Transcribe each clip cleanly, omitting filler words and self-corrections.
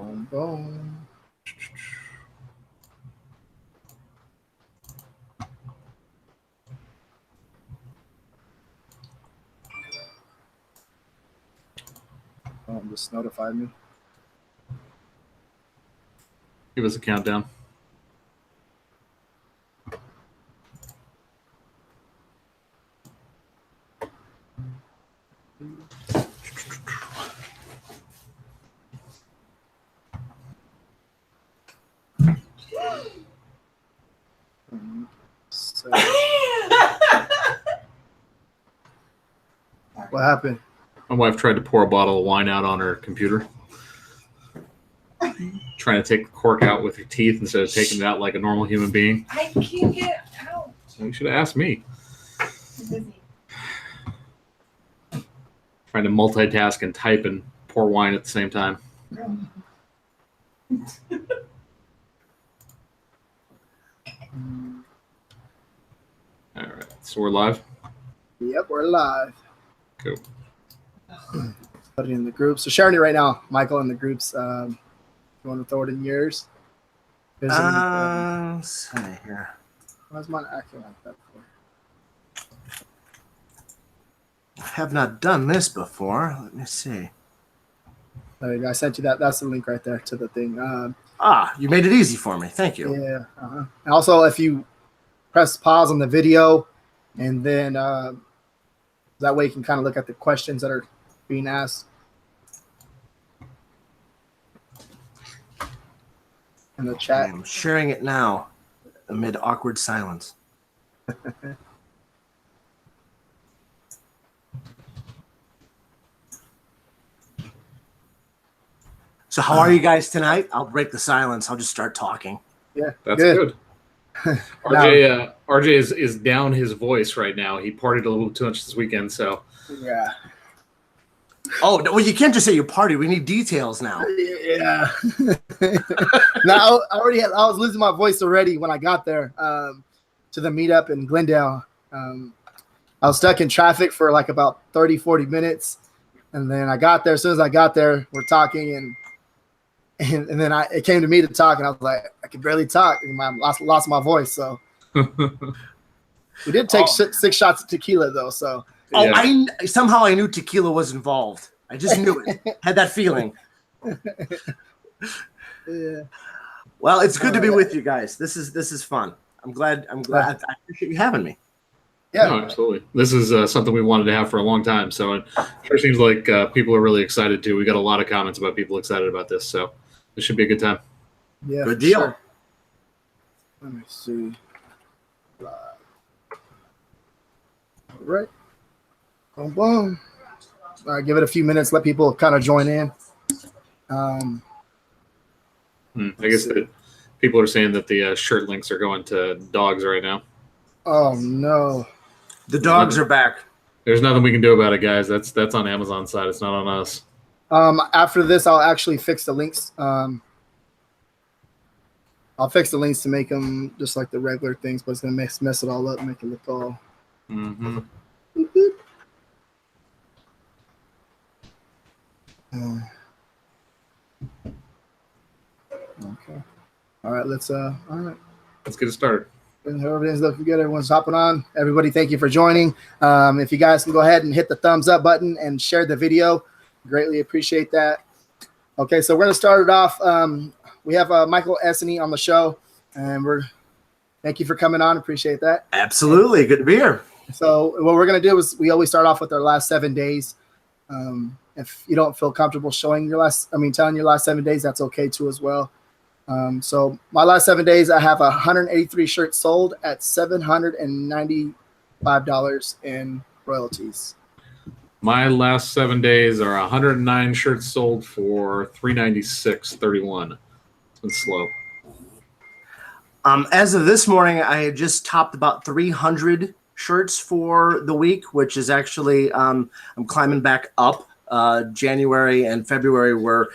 Boom, boom. Oh, just notified me. Give us a countdown. So, what happened? My wife tried to pour a bottle of wine out on her computer. Trying to take the cork out with your teeth instead of taking it out like a normal human being. I can't get it out. You should have asked me. I'm busy. Trying to multitask and type and pour wine at the same time. All right, so we're live. Yep, we're live. Cool. Put it in the groups. So sharing it right now, Michael, in the groups. You want to throw it in yours? Let's see here. Why's mine acting like that for? I have not done this before. Let me see. There you go. I sent you that. That's the link right there to the thing. You made it easy for me. Thank you. Yeah. And also, if you press pause on the video, and then that way you can kind of look at the questions that are being asked. In the chat. I'm sharing it now amid awkward silence. So how are you guys tonight? I'll break the silence. I'll just start talking. Yeah, That's good. RJ is down his voice right now. He partied a little too much this weekend, so Yeah. Oh, well, you can't just say you party. We need details now. Yeah. Now I was losing my voice already when I got there to the meetup in Glendale. I was stuck in traffic for like about 30, 40 minutes. And then I got there. As soon as I got there, we're talking and then it came to me to talk, and I was like, I could barely talk. And I lost my voice. So we did take 6 shots of tequila though. So yeah. Somehow I knew tequila was involved. I just knew it. Had that feeling. yeah. Well, it's good to be with you guys. This is fun. I'm glad. I appreciate you having me. Yeah, no, absolutely. This is something we wanted to have for a long time. So it sure seems like people are really excited too. We got a lot of comments about people excited about this. So this should be a good time. Yeah, good deal. Sure. Let me see. All right. Boom, boom. All right, give it a few minutes. Let people kind of join in. I guess that people are saying that the shirt links are going to dogs right now. Oh no. The dogs are back. There's nothing we can do about it, guys. That's on Amazon's side. It's not on us. After this, I'll actually fix the links. I'll fix the links to make them just like the regular things, but it's gonna mess it all up, make it look all. Mm-hmm. Okay. All right. Let's get it started. Everything's looking good. Everyone's hopping on. Everybody, thank you for joining. If you guys can go ahead and hit the thumbs up button and share the video, greatly appreciate that. Okay, so we're gonna start it off. We have Michael Essany on the show, and thank you for coming on. Appreciate that. Absolutely, good to be here. So what we're gonna do is we always start off with our last 7 days. If you don't feel comfortable telling your last 7 days, that's okay too as well. So my last 7 days, I have 183 shirts sold at $795 in royalties. My last 7 days are 109 shirts sold for $396.31. It's been slow. As of this morning, I had just topped about 300 shirts for the week, which is actually I'm climbing back up. January and February were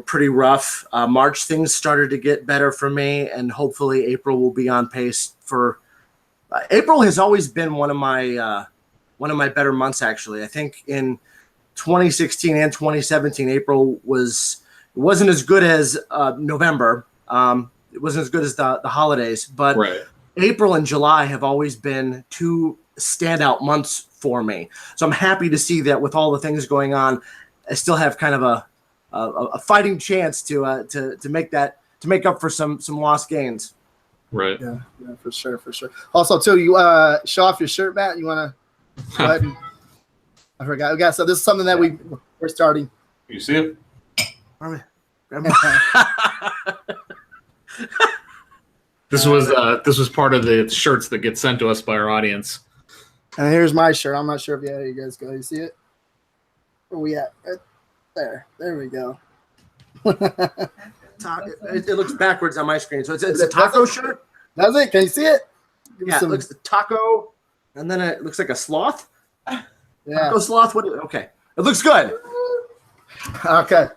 pretty rough. March, things started to get better for me, and hopefully April will be on pace for. April has always been one of my better months. Actually, I think in 2016 and 2017, April was It wasn't as good as November. It wasn't as good as the holidays, but Right. April and July have always been two standout months for me. So I'm happy to see that with all the things going on, I still have kind of a fighting chance to make up for some lost gains. Right. Yeah, for sure. Also, too, you show off your shirt, Matt. You want to go ahead and I forgot. Okay, so this is something that we're starting. You see it? This was part of the shirts that get sent to us by our audience. And here's my shirt. I'm not sure if you guys go. You see it? Where we at? Right there. There we go. It looks backwards on my screen. So it's a taco shirt. Does it? Can you see it? Yeah, it looks taco, and then it looks like a sloth. Yeah. Taco sloth. Okay. It looks good. Okay.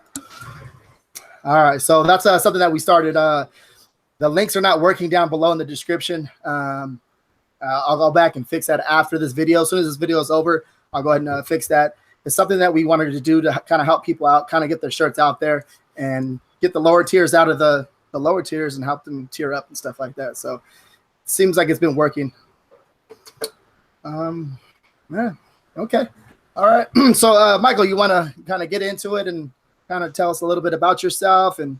All right. So that's something that we started. The links are not working down below in the description. I'll go back and fix that after this video. As soon as this video is over, I'll go ahead and fix that. It's something that we wanted to do to kind of help people out, kind of get their shirts out there and get the lower tiers out of the lower tiers and help them tier up and stuff like that. So it seems like it's been working. Yeah. Okay. All right. So, Michael, you want to kind of get into it and kind of tell us a little bit about yourself and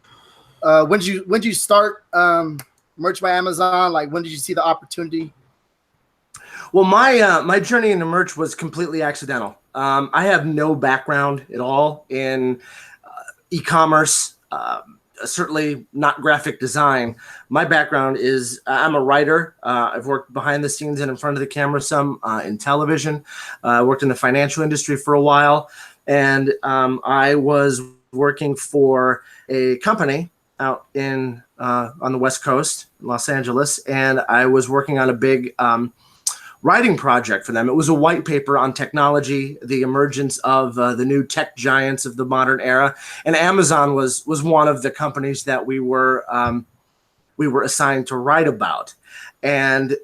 when did you start Merch by Amazon? Like, when did you see the opportunity? Well, my journey into merch was completely accidental. I have no background at all in e-commerce, certainly not graphic design. My background is I'm a writer. I've worked behind the scenes and in front of the camera some in television. I worked in the financial industry for a while, and I was working for a company out in on the West Coast, Los Angeles, and I was working on a big writing project for them. It was a white paper on technology, the emergence of the new tech giants of the modern era, and Amazon was one of the companies that we were assigned to write about. And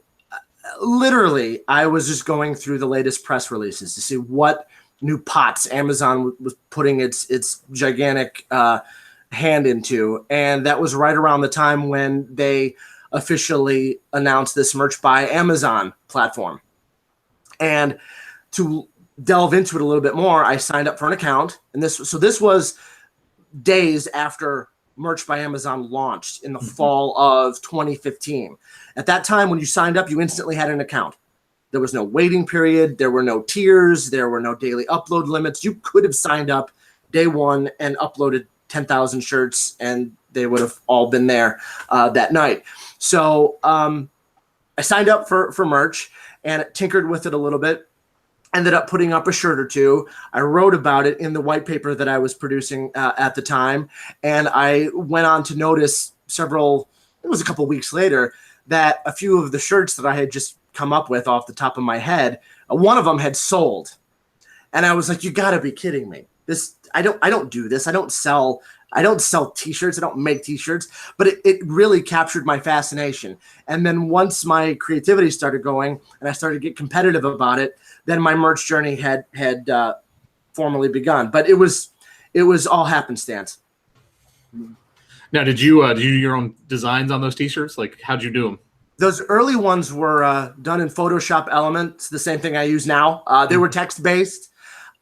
literally, I was just going through the latest press releases to see what new pots Amazon was putting its gigantic hand into, and that was right around the time when they officially announced this Merch by Amazon platform. And to delve into it a little bit more, I signed up for an account, and this was days after Merch by Amazon launched in the fall of 2015. At that time, when you signed up, you instantly had an account. There was no waiting period. There were no tiers. There were no daily upload limits. You could have signed up day one and uploaded 10,000 shirts, and they would have all been there that night. So I signed up for merch and tinkered with it a little bit. Ended up putting up a shirt or two. I wrote about it in the white paper that I was producing at the time. And I went on to notice it was a couple weeks later, that a few of the shirts that I had just come up with off the top of my head, one of them had sold. And I was like, you gotta be kidding me. I don't do this. I don't sell t-shirts. I don't make t-shirts, but it really captured my fascination. And then once my creativity started going and I started to get competitive about it, then my merch journey had formally begun. But it was all happenstance. Now, did you do your own designs on those t-shirts? Like, how'd you do them? Those early ones were done in Photoshop Elements, the same thing I use now. They were text-based.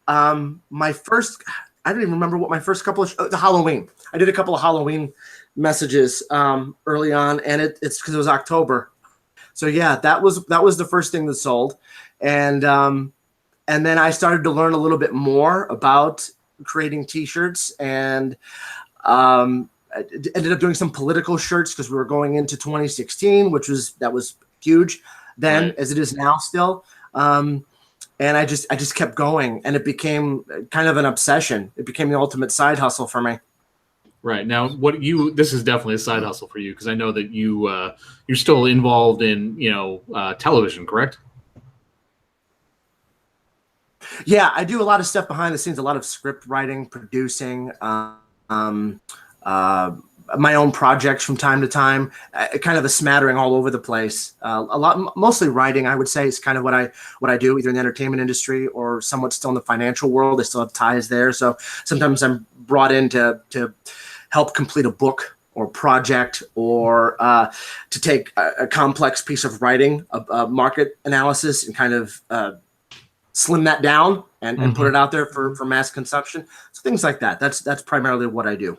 My first, I don't even remember what my first couple of the Halloween. I did a couple of Halloween messages early on, and it's because it was October. So yeah, that was the first thing that sold, and then I started to learn a little bit more about creating t-shirts, and I ended up doing some political shirts because we were going into 2016, that was huge then, right, as it is now still. And I just kept going, and it became kind of an obsession. It became the ultimate side hustle for me. Right. Now, this is definitely a side hustle for you, because I know that you're still involved in, television, correct? Yeah, I do a lot of stuff behind the scenes, a lot of script writing, producing. I my own projects from time to time, kind of a smattering all over the place. Mostly writing, I would say, is kind of what I do, either in the entertainment industry or somewhat still in the financial world. I still have ties there. So sometimes I'm brought in to help complete a book or project, or to take a complex piece of writing, a market analysis, and kind of slim that down and put it out there for mass consumption. So things like that. That's primarily what I do.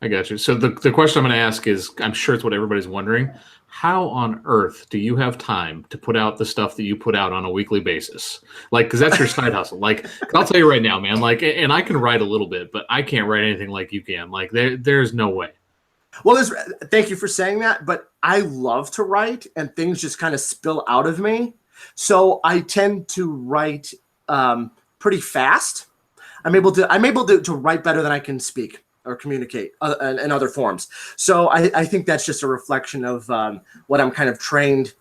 I got you. So the question I'm going to ask is, I'm sure it's what everybody's wondering. How on earth do you have time to put out the stuff that you put out on a weekly basis? Like, because that's your side hustle. Like, I'll tell you right now, man, like, and I can write a little bit, but I can't write anything like you can. Like, there's no way. Well, thank you for saying that, but I love to write, and things just kind of spill out of me. So I tend to write pretty fast. I'm able to write better than I can speak or communicate in other forms. So I think that's just a reflection of what I'm kind of trained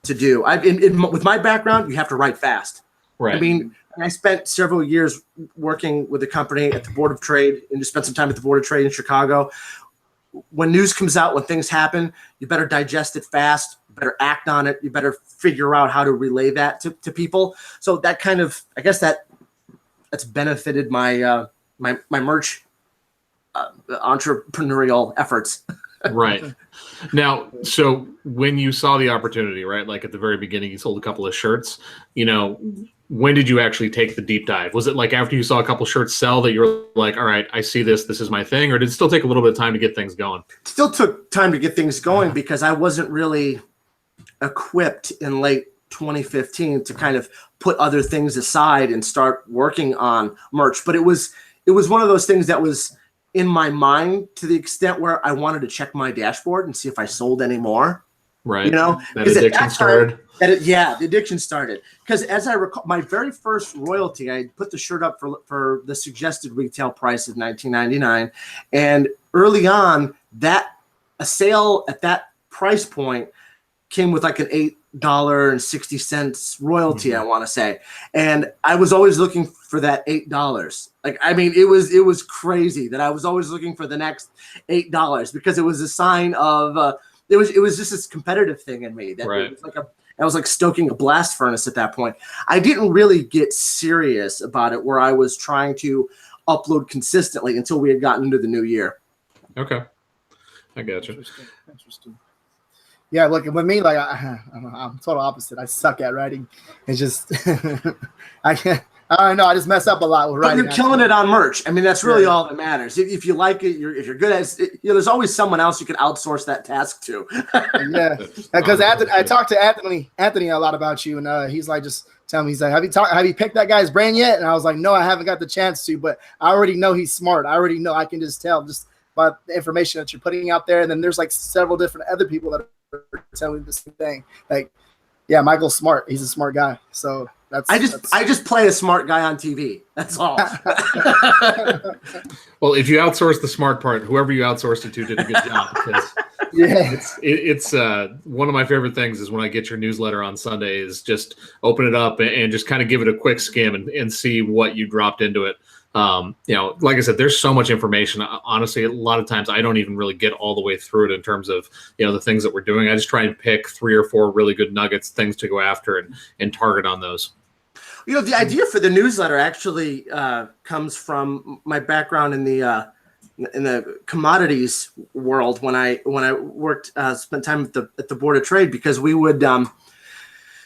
to do. With my background, you have to write fast. Right. I mean, I spent several years working with a company at the Board of Trade, and just spent some time at the Board of Trade in Chicago. When news comes out, when things happen, you better digest it fast, you better act on it, you better figure out how to relay that to people. So that kind of, I guess that's benefited my my merch entrepreneurial efforts. Right. Now, so when you saw the opportunity, right, like at the very beginning, you sold a couple of shirts, when did you actually take the deep dive? Was it like after you saw a couple shirts sell that you're like, all right, I see this is my thing? Or did it still take a little bit of time to get things going? It still took time to get things going because I wasn't really equipped in late 2015 to kind of put other things aside and start working on merch. But it was one of those things that was in my mind to the extent where I wanted to check my dashboard and see if I sold any more. Right. That addiction started. The addiction started. Because as I recall, my very first royalty, I put the shirt up for the suggested retail price of $19.99. And early on, a sale at that price point came with like an $8.60 royalty, I want to say. And I was always looking for that $8. Like, I mean, it was crazy that I was always looking for the next $8 because it was a sign of it was just this competitive thing in me that right. It was I was like stoking a blast furnace at that point. I didn't really get serious about it where I was trying to upload consistently until we had gotten into the new year. Okay. I gotcha. Interesting. Yeah, look, with me, like I'm total opposite. I suck at writing. It's just I don't know. I just mess up a lot with writing. But you're killing it on merch. I mean, that's really all that matters. If you like it, if you're good at it, there's always someone else you can outsource that task to. Yeah, because I talked to Anthony a lot about you, and he's like, just tell me, he's like, have you picked that guy's brain yet? And I was like, no, I haven't got the chance to, but I already know he's smart. I already know. I can just tell just by the information that you're putting out there. And then there's like several different other people that are telling the same thing. Like, yeah, Michael's smart. He's a smart guy. So I just play a smart guy on TV. That's all. Well, if you outsource the smart part, whoever you outsourced it to did a good job. Because it's one of my favorite things is when I get your newsletter on Sunday is just open it up and just kind of give it a quick skim and see what you dropped into it. Like I said, there's so much information. Honestly, a lot of times I don't even really get all the way through it in terms of, the things that we're doing. I just try and pick 3 or 4 really good nuggets, things to go after and target on those. The idea for the newsletter actually comes from my background in the commodities world when I worked spent time at the Board of Trade, because we would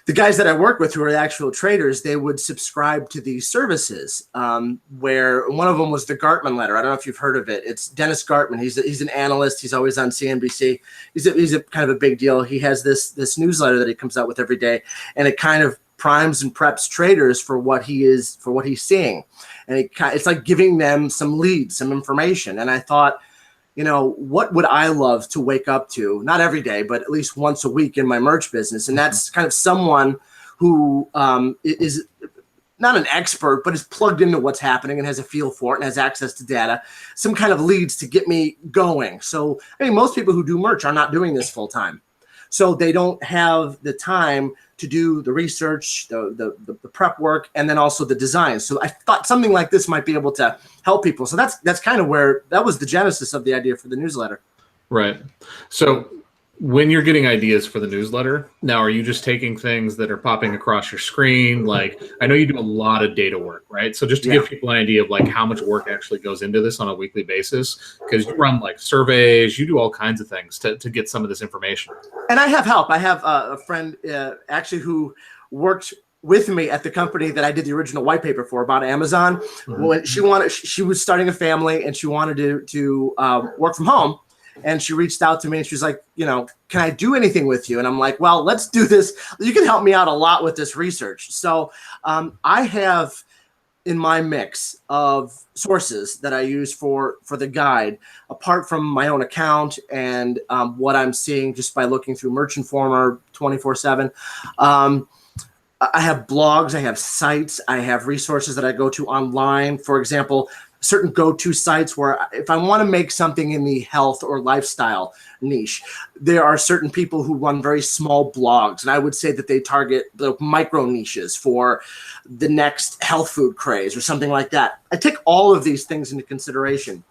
the guys that I work with who are the actual traders, they would subscribe to these services where one of them was the Gartman letter. I don't know if you've heard of it. It's Dennis Gartman. He's an analyst. He's always on CNBC. He's a kind of a big deal. He has this newsletter that he comes out with every day, and it kind of primes and preps traders for what he's seeing. And it's like giving them some leads, some information. And I thought, what would I love to wake up to? Not every day, but at least once a week in my merch business. And that's kind of someone who is not an expert, but is plugged into what's happening and has a feel for it and has access to data, some kind of leads to get me going. So, most people who do merch are not doing this full time. So they don't have the time to do the research, the prep work, and then also the design. So I thought something like this might be able to help people. So that's kind of where that was the genesis of the idea for the newsletter. Right. So when you're getting ideas for the newsletter, now are you just taking things that are popping across your screen? Like, I know you do a lot of data work, right? So just to give people an idea of like how much work actually goes into this on a weekly basis, because you run like surveys, you do all kinds of things to get some of this information. And I have help. I have a friend actually who worked with me at the company that I did the original white paper for about Amazon. When she was starting a family and she wanted to work from home. And she reached out to me and she was like, can I do anything with you? And I'm like, well, let's do this. You can help me out a lot with this research. So I have in my mix of sources that I use for the guide, apart from my own account and what I'm seeing just by looking through Merch Informer 24/7. I have blogs, I have sites, I have resources that I go to online. For example, certain go-to sites where if I want to make something in the health or lifestyle niche, there are certain people who run very small blogs, and I would say that they target the micro niches for the next health food craze or something like that. I take all of these things into consideration.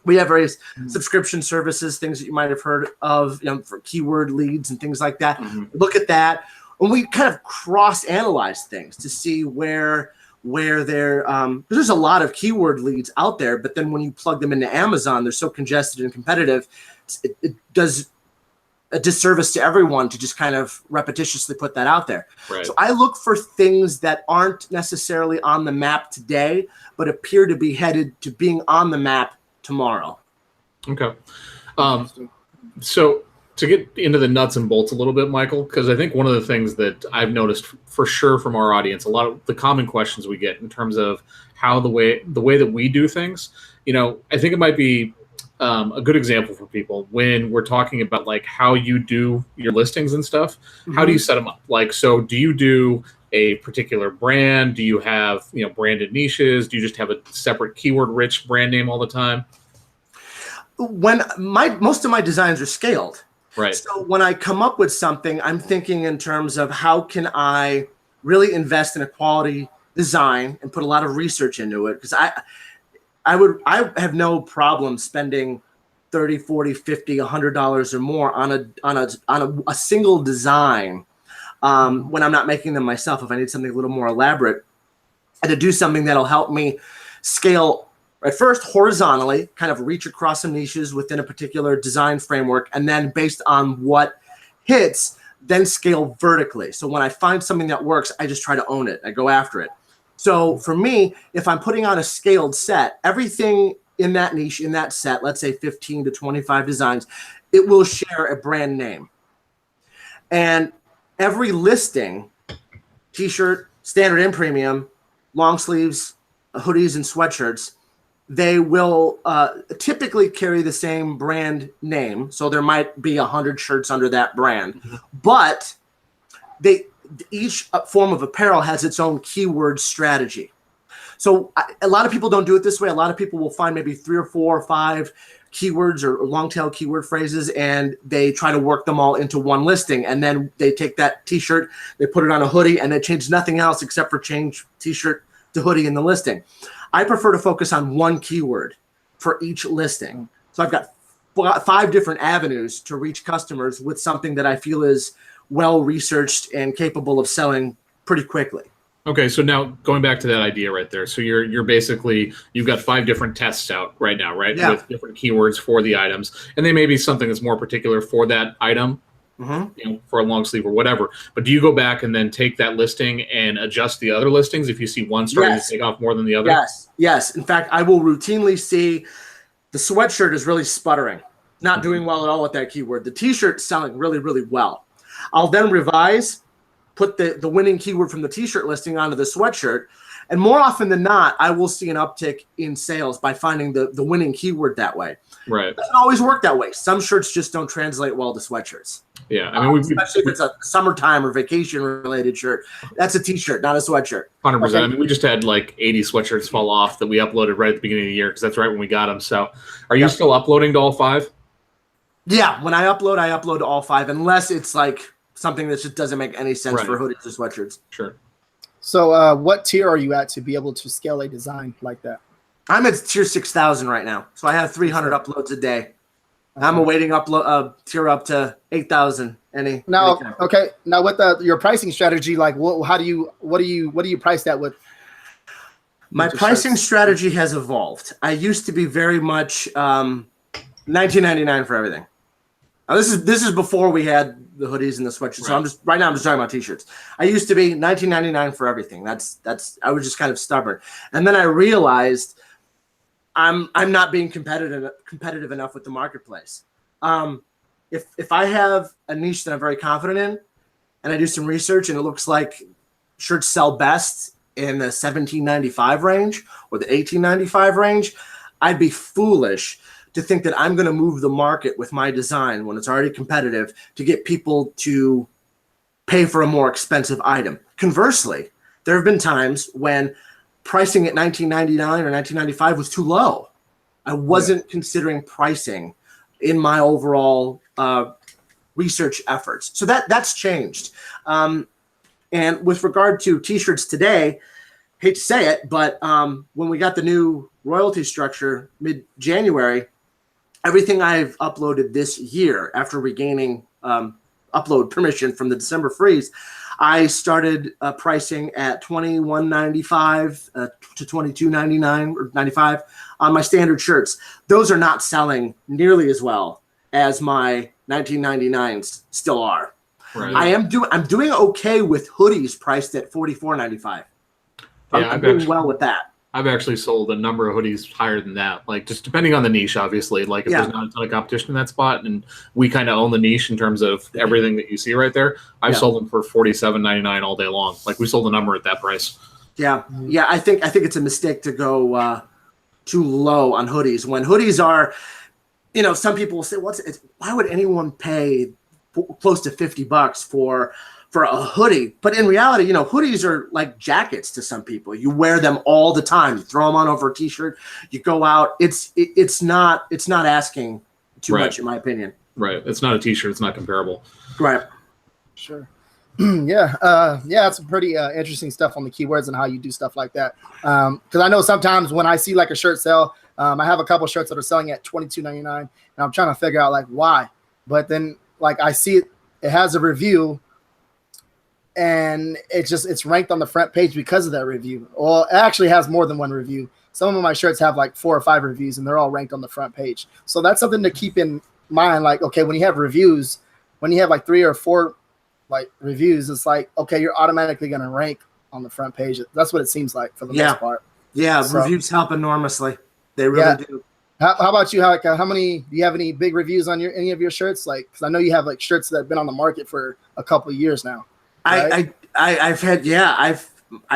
We have various subscription services, things that you might have heard of, for keyword leads and things like that. Look at that. And we kind of cross-analyze things to see where they're there's a lot of keyword leads out there, but then when you plug them into Amazon, they're so congested and competitive, it does a disservice to everyone to just kind of repetitiously put that out there. Right. So I look for things that aren't necessarily on the map today, but appear to be headed to being on the map tomorrow. Okay. So to get into the nuts and bolts a little bit, Michael, because I think one of the things that I've noticed for sure from our audience, a lot of the common questions we get in terms of how the way that we do things, I think it might be a good example for people when we're talking about like how you do your listings and stuff. How do you set them up? Like, so do you do a particular brand? Do you have, branded niches? Do you just have a separate keyword rich brand name all the time? When most of my designs are scaled. Right. So when I come up with something, I'm thinking in terms of how can I really invest in a quality design and put a lot of research into it, because I have no problem spending $30, $40, $50, $100 or more on a single design when I'm not making them myself. If I need something a little more elaborate, and to do something that'll help me scale at first horizontally, kind of reach across some niches within a particular design framework, and then based on what hits, then scale vertically. So when I find something that works, I just try to own it. I go after it. So for me, if I'm putting on a scaled set, everything in that niche, in that set, let's say 15 to 25 designs, it will share a brand name. And every listing, T-shirt, standard and premium, long sleeves, hoodies, and sweatshirts, they will typically carry the same brand name. So there might be 100 shirts under that brand, but each form of apparel has its own keyword strategy. So a lot of people don't do it this way. A lot of people will find maybe 3 or 4 or 5 keywords or long tail keyword phrases, and they try to work them all into one listing. And then they take that T-shirt, they put it on a hoodie, and they change nothing else except for change T-shirt to hoodie in the listing. I prefer to focus on one keyword for each listing. So I've got 5 different avenues to reach customers with something that I feel is well researched and capable of selling pretty quickly. Okay, so now going back to that idea right there. So you're basically, you've got 5 different tests out right now, right? Yeah. With different keywords for the items. And they may be something that's more particular for that item, for a long sleeve or whatever. But do you go back and then take that listing and adjust the other listings if you see one starting to take off more than the other? Yes. In fact, I will routinely see the sweatshirt is really sputtering, not doing well at all with that keyword. The T-shirt's selling really, really well. I'll then revise, put the winning keyword from the T-shirt listing onto the sweatshirt, and more often than not, I will see an uptick in sales by finding the winning keyword that way. Right. It doesn't always work that way. Some shirts just don't translate well to sweatshirts. Yeah, I mean, especially if it's a summertime or vacation-related shirt. That's a T-shirt, not a sweatshirt. 100%. Okay. I mean, we just had like 80 sweatshirts fall off that we uploaded right at the beginning of the year because that's right when we got them. So are you still uploading to all 5? Yeah, when I upload to all 5, unless it's like something that just doesn't make any sense for hoodies or sweatshirts. Sure. So what tier are you at to be able to scale a design like that? I'm at tier 6,000 right now. So I have 300 uploads a day. I'm awaiting tier up to 8,000. Now, okay. Now with your pricing strategy, like what do you price that with? My pricing strategy has evolved. I used to be very much $19.99 for everything. Now, this is before we had the hoodies and the sweatshirts. Right. So I'm just talking about t-shirts. I used to be $19.99 for everything. That's I was just kind of stubborn. And then I realized I'm not being competitive enough with the marketplace. If I have a niche that I'm very confident in, and I do some research, and it looks like shirts sell best in the $17.95 range or the $18.95 range, I'd be foolish to think that I'm going to move the market with my design when it's already competitive to get people to pay for a more expensive item. Conversely, there have been times when pricing at $19.99 or $19.95 was too low. I wasn't considering pricing in my overall research efforts. So that's changed. And with regard to t-shirts today, hate to say it, but when we got the new royalty structure mid-January, everything I've uploaded this year after regaining upload permission from the December freeze, I started pricing at $21.95 to $22.99 or $95 on my standard shirts. Those are not selling nearly as well as my 1999s still are. Right. I'm doing okay with hoodies priced at $44.95. I'm doing well with that. I've actually sold a number of hoodies higher than that, like just depending on the niche, obviously. Like if there's not a ton of competition in that spot, and we kind of own the niche in terms of everything that you see right there, I've sold them for $47.99 all day long. Like we sold a number at that price. Yeah, I think it's a mistake to go too low on hoodies. When hoodies are, some people will say, why would anyone pay close to $50 for a hoodie? But in reality, hoodies are like jackets to some people. You wear them all the time. You throw them on over a t-shirt. You go out. It's not asking too much, in my opinion. Right. It's not a t-shirt. It's not comparable. Right. Sure. Yeah. That's some pretty interesting stuff on the keywords and how you do stuff like that. Because I know sometimes when I see like a shirt sell, I have a couple shirts that are selling at $22.99, and I'm trying to figure out like why. But then like I see it has a review, and it's ranked on the front page because of that review. Well, it actually has more than one review. Some of my shirts have like 4 or 5 reviews, and they're all ranked on the front page. So that's something to keep in mind. Like, okay, when you have reviews, when you have like 3 or 4 like reviews, it's like, okay, you're automatically going to rank on the front page. That's what it seems like for the most part. Yeah, so, reviews help enormously. They really do. How about you? How many? Do you have any big reviews on any of your shirts? Like, because I know you have like shirts that have been on the market for a couple of years now. Right? I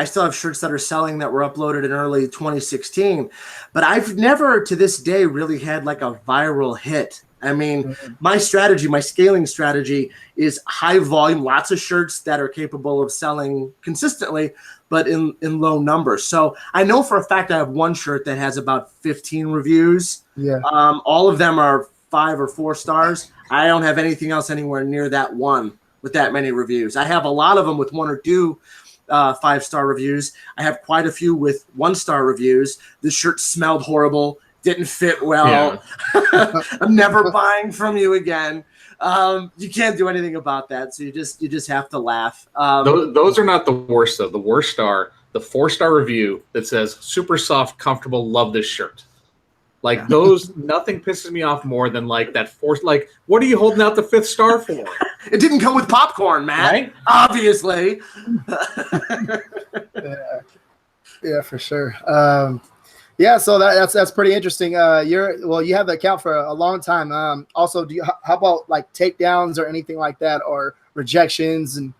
still have shirts that are selling that were uploaded in early 2016, but I've never to this day really had like a viral hit. I mean, my scaling strategy is high volume, lots of shirts that are capable of selling consistently, but in low numbers. So I know for a fact I have one shirt that has about 15 reviews. Yeah. All of them are 5 or 4 stars. I don't have anything else anywhere near that one with that many reviews. I have a lot of them with 1 or 2 5-star reviews. I have quite a few with 1-star reviews. The shirt smelled horrible, didn't fit well. Yeah. I'm never buying from you again. You can't do anything about that, so you just have to laugh. Those are not the worst though. The worst are the 4-star review that says super soft, comfortable, love this shirt. Like those, nothing pisses me off more than like that force. Like, what are you holding out the 5th star for? It didn't come with popcorn, Matt. Right? Obviously. Yeah, for sure. So that's pretty interesting. You have the account for a long time. Also, how about like takedowns or anything like that, or rejections and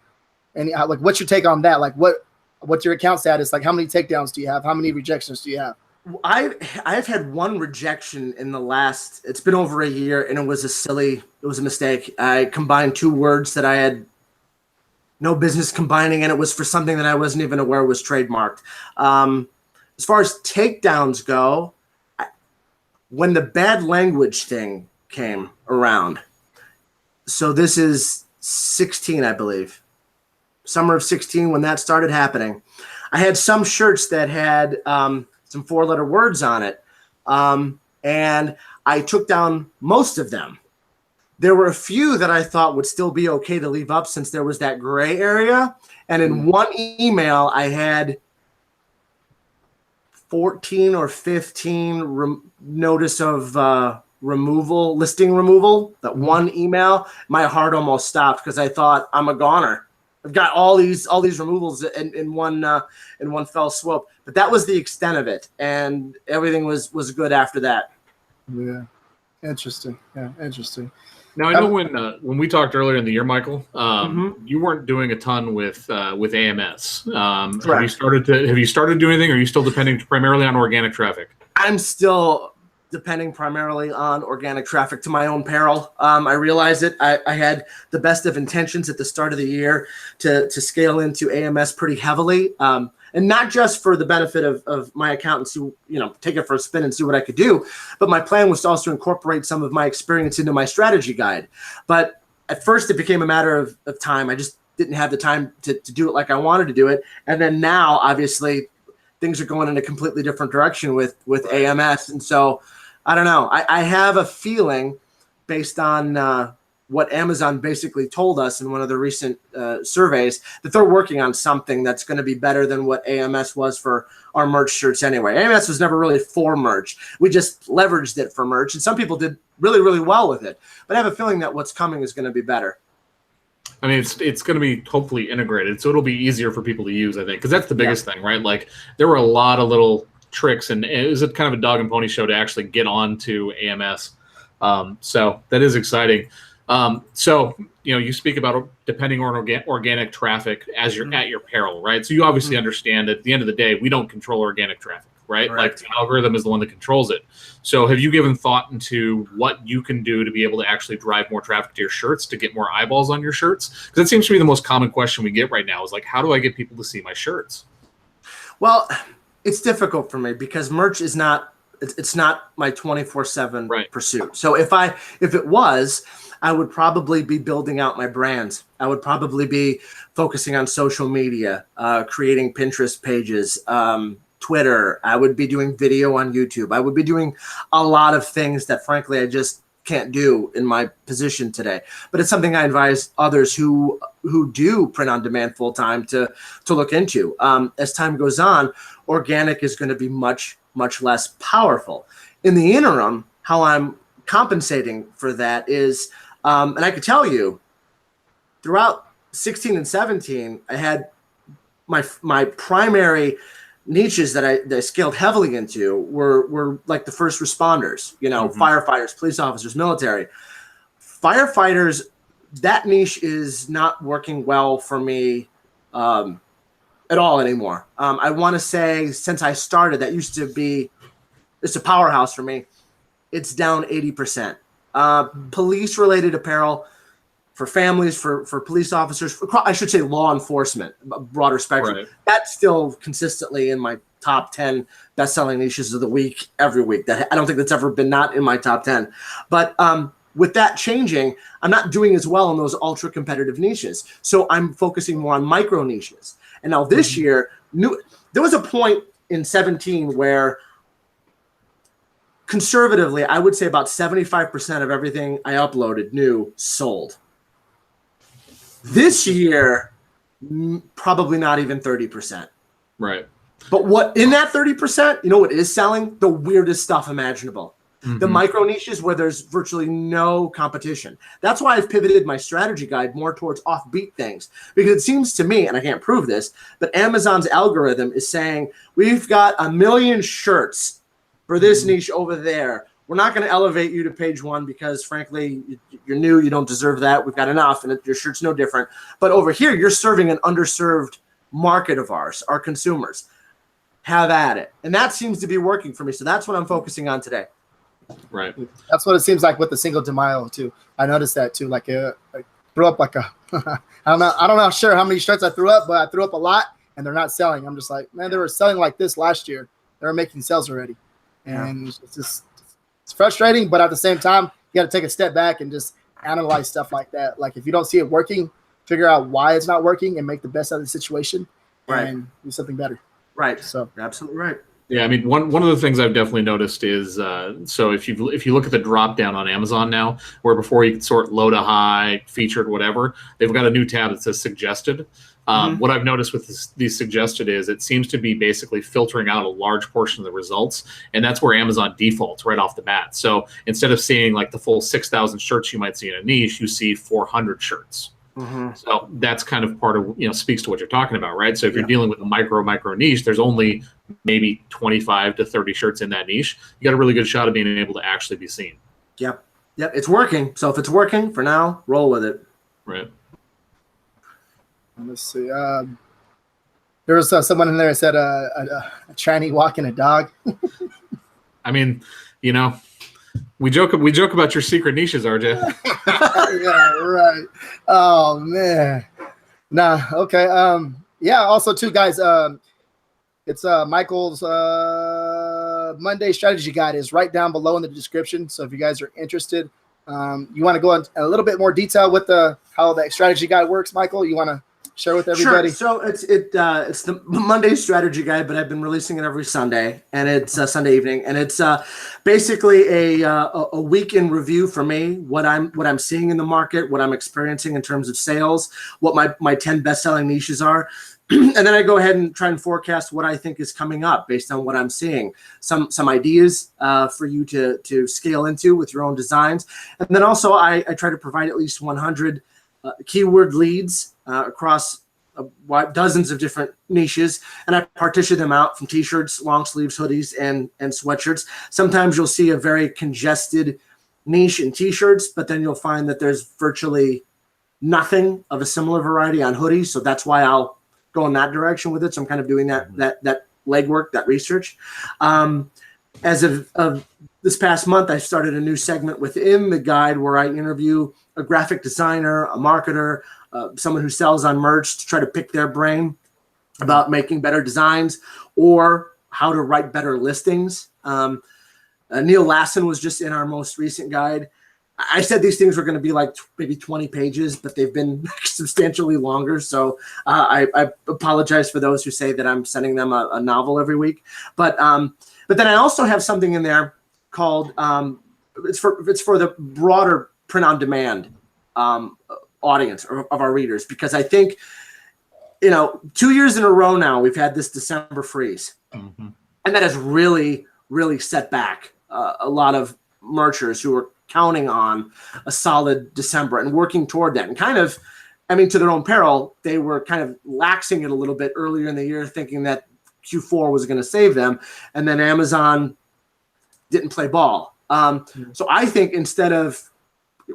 like what's your take on that? Like what's your account status? Like how many takedowns do you have? How many rejections do you have? I've had 1 rejection in the last. It's been over a year, and it was a mistake. I combined 2 words that I had no business combining, and it was for something that I wasn't even aware was trademarked. As far as takedowns go, when the bad language thing came around, so this is 16, I believe, summer of 16 when that started happening, I had some shirts that had some 4-letter words on it, and I took down most of them. There were a few that I thought would still be okay to leave up since there was that gray area. And in one email, I had 14 or 15 notice of listing removal. That one email, my heart almost stopped because I thought, I'm a goner. I've got all these removals in one fell swoop. But that was the extent of it, and everything was good after that. Yeah, interesting. Yeah, interesting. Now I know when we talked earlier in the year, Michael, you weren't doing a ton with AMS. Have you started to do anything, or are you still depending primarily on organic traffic? I'm still depending primarily on organic traffic to my own peril. I realize it. I had the best of intentions at the start of the year to scale into AMS pretty heavily. And not just for the benefit of my accountants who, take it for a spin and see what I could do, but my plan was to also incorporate some of my experience into my strategy guide. But at first it became a matter of time. I just didn't have the time to do it like I wanted to do it. And then now, obviously, things are going in a completely different direction with AMS. And so, I don't know. I have a feeling based on what Amazon basically told us in one of the recent surveys that they're working on something that's going to be better than what AMS was for our merch shirts anyway. AMS was never really for merch. We just leveraged it for merch, and some people did really, really well with it. But I have a feeling that what's coming is going to be better. I mean, it's going to be hopefully integrated, so it'll be easier for people to use, I think, because that's the biggest thing, right? Like, there were a lot of little tricks, and it was a kind of a dog and pony show to actually get onto AMS. So that is exciting. So, you speak about depending on organic traffic as you're at your peril, right? So you obviously understand that at the end of the day, we don't control organic traffic, right? Like, the algorithm is the one that controls it. So have you given thought into what you can do to be able to actually drive more traffic to your shirts, to get more eyeballs on your shirts? Because that seems to be the most common question we get right now is like, how do I get people to see my shirts? Well, it's difficult for me because merch is not, it's not my 24/7 pursuit. So if it was, I would probably be building out my brands. I would probably be focusing on social media, creating Pinterest pages, Twitter. I would be doing video on YouTube. I would be doing a lot of things that, frankly, I just can't do in my position today. But it's something I advise others who do print on demand full time to look into. As time goes on, organic is going to be much, much less powerful. In the interim, how I'm compensating for that is, and I could tell you, throughout 16 and 17, I had my primary niches that I scaled heavily into were like the first responders, firefighters, police officers, military. Firefighters, that niche is not working well for me at all anymore. I want to say since I started, that used to be, it's a powerhouse for me. It's down 80%. Police-related apparel for families, for police officers, I should say law enforcement, a broader spectrum. Right. That's still consistently in my top 10 best-selling niches of the week, every week. That I don't think that's ever been not in my top 10. But with that changing, I'm not doing as well in those ultra-competitive niches. So I'm focusing more on micro niches. And now this year, there was a point in 17 where conservatively, I would say about 75% of everything I uploaded new sold. This year, probably not even 30%. Right. But what in that 30%, what is selling? The weirdest stuff imaginable. The micro niches where there's virtually no competition. That's why I've pivoted my strategy guide more towards offbeat things, because it seems to me, and I can't prove this, but Amazon's algorithm is saying we've got 1 million shirts for this niche over there. We're not going to elevate you to page 1 because, frankly, you're new. You don't deserve that. We've got enough, and your shirt's no different. But over here, you're serving an underserved market of ours, our consumers. Have at it. And that seems to be working for me. So that's what I'm focusing on today. Right. That's what it seems like with the Cinco de Mayo, too. I noticed that, too. Like, I threw up like a – I don't know sure how many shirts I threw up, but I threw up a lot, and they're not selling. I'm just like, man, they were selling like this last year. They were making sales already. And it's just – it's frustrating, but at the same time, you got to take a step back and just analyze stuff like that. Like if you don't see it working, figure out why it's not working and make the best out of the situation and do something better. Right. So you're absolutely right. Yeah, I mean, one of the things I've definitely noticed is so if you look at the drop down on Amazon now, where before you could sort low to high, featured, whatever, they've got a new tab that says suggested. What I've noticed with these suggested is it seems to be basically filtering out a large portion of the results, and that's where Amazon defaults right off the bat. So instead of seeing like the full 6,000 shirts you might see in a niche, you see 400 shirts. So that's kind of part of, speaks to what you're talking about, right? So if you're dealing with a micro niche, there's only maybe 25 to 30 shirts in that niche. You got a really good shot of being able to actually be seen. Yep. It's working. So if it's working for now, roll with it. Right. Let's see. There was someone in there that said a tranny walking a dog. I mean, we joke about your secret niches, RJ. Yeah, right. Oh man. Nah. Okay. Yeah. Also, too, guys. It's Michael's Monday strategy guide is right down below in the description. So if you guys are interested, you want to go into a little bit more detail with how the strategy guide works, Michael. You want to share with everybody? Sure. So it's the Monday strategy guide, but I've been releasing it every Sunday, and it's Sunday evening, and it's basically a week in review for me, what I'm seeing in the market, what I'm experiencing in terms of sales, what my 10 best-selling niches are. And then I go ahead and try and forecast what I think is coming up based on what I'm seeing. Some ideas for you to scale into with your own designs. And then also I try to provide at least 100 keyword leads across dozens of different niches, and I partition them out from t-shirts, long sleeves, hoodies, and sweatshirts. Sometimes you'll see a very congested niche in t-shirts, but then you'll find that there's virtually nothing of a similar variety on hoodies. So that's why I'll go in that direction with it. So I'm kind of doing that legwork, that research. As of this past month, I started a new segment within the guide where I interview a graphic designer, a marketer, someone who sells on merch to try to pick their brain about making better designs or how to write better listings. Neil Lassen was just in our most recent guide. I said these things were going to be like maybe 20 pages, but they've been substantially longer. So I apologize for those who say that I'm sending them a novel every week. But then I also have something in there called it's for the broader print on demand audience of our readers, because I think 2 years in a row now we've had this December freeze, and that has really set back a lot of merchers who are counting on a solid December and working toward that, and kind of, to their own peril, they were kind of laxing it a little bit earlier in the year, thinking that Q4 was going to save them, and then Amazon didn't play ball. So I think instead of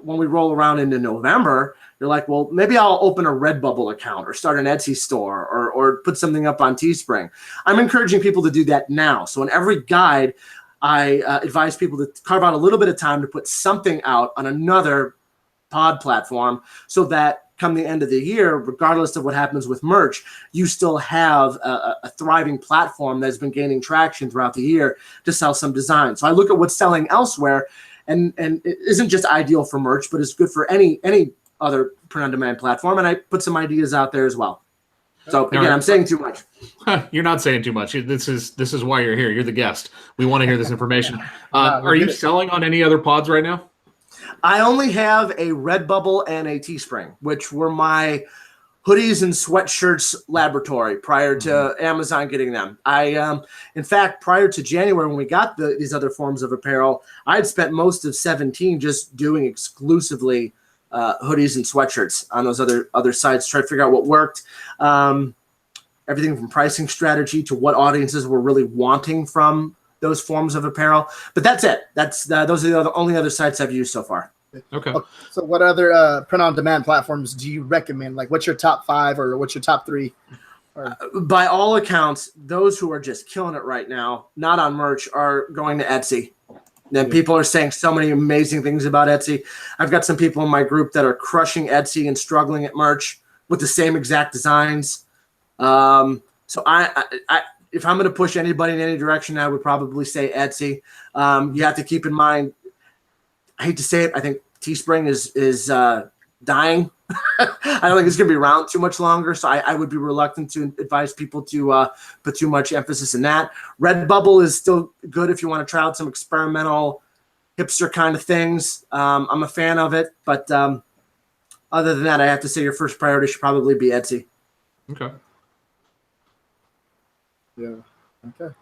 when we roll around into November, you're like, well, maybe I'll open a Redbubble account or start an Etsy store or put something up on Teespring. I'm encouraging people to do that now. So in every guide, I advise people to carve out a little bit of time to put something out on another pod platform so that come the end of the year, regardless of what happens with merch, you still have a thriving platform that's been gaining traction throughout the year to sell some design. So I look at what's selling elsewhere, and it isn't just ideal for merch, but it's good for any other print-on-demand platform, and I put some ideas out there as well. So again, I'm saying too much. You're not saying too much. This is why you're here. You're the guest. We want to hear this information. Are you selling on any other pods right now? I only have a Redbubble and a Teespring, which were my hoodies and sweatshirts laboratory prior to Amazon getting them. In fact, prior to January, when we got these other forms of apparel, I'd spent most of 2017 just doing exclusively hoodies and sweatshirts on those other sites, try to figure out what worked. Everything from pricing strategy to what audiences were really wanting from those forms of apparel. But that's it. Those are the only other sites I've used so far. Okay. So what other print-on-demand platforms do you recommend? Like, what's your top 5 or what's your top 3? By all accounts, those who are just killing it right now, not on merch, are going to Etsy. And people are saying so many amazing things about Etsy. I've got some people in my group that are crushing Etsy and struggling at merch with the same exact designs. So I if I'm going to push anybody in any direction, I would probably say Etsy. You have to keep in mind, I hate to say it, I think Teespring is dying I don't think it's going to be around too much longer, so I would be reluctant to advise people to put too much emphasis in that. Redbubble is still good if you want to try out some experimental hipster kind of things. I'm a fan of it, but other than that, I have to say your first priority should probably be Etsy. Okay. Yeah.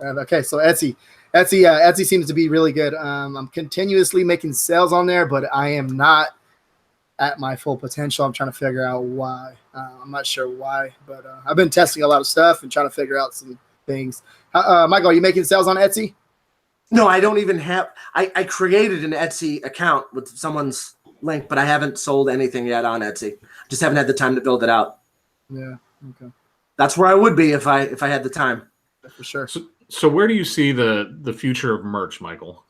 Okay. So Etsy seems to be really good. I'm continuously making sales on there, but I am not at my full potential. I'm trying to figure out why. I'm not sure why, but I've been testing a lot of stuff and trying to figure out some things. Michael, are you making sales on Etsy? No, I don't even have. I created an Etsy account with someone's link, but I haven't sold anything yet on Etsy. Just haven't had the time to build it out. Yeah. Okay. That's where I would be if I had the time. For sure. So where do you see the future of merch, Michael?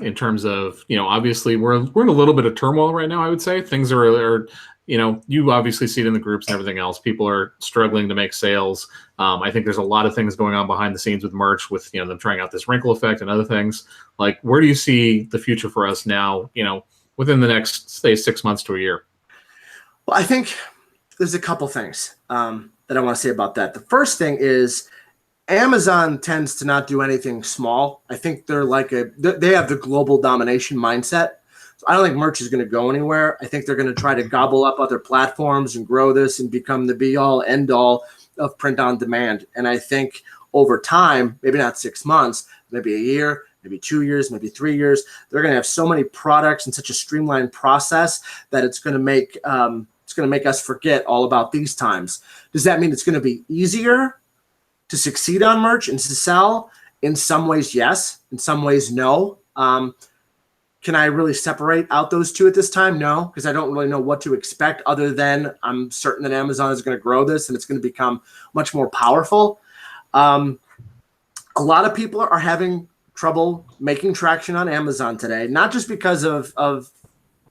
In terms of, obviously we're in a little bit of turmoil right now. I would say things are you obviously see it in the groups and everything else. People are struggling to make sales. I think there's a lot of things going on behind the scenes with merch, with them trying out this wrinkle effect and other things. Like, where do you see the future for us now? Within the next, say, 6 months to a year. Well, I think there's a couple things that I want to say about that. The first thing is Amazon tends to not do anything small. I think they have the global domination mindset. So I don't think merch is going to go anywhere. I think they're going to try to gobble up other platforms and grow this and become the be all end all of print on demand. And I think over time, maybe not 6 months, maybe a year, maybe 2 years, maybe 3 years, they're going to have so many products and such a streamlined process that it's going to make us forget all about these times. Does that mean it's going to be easier to succeed on merch and to sell? In some ways, yes. In some ways, no. Can I really separate out those two at this time? No, because I don't really know what to expect other than I'm certain that Amazon is going to grow this and it's going to become much more powerful. A lot of people are having trouble making traction on Amazon today, not just because of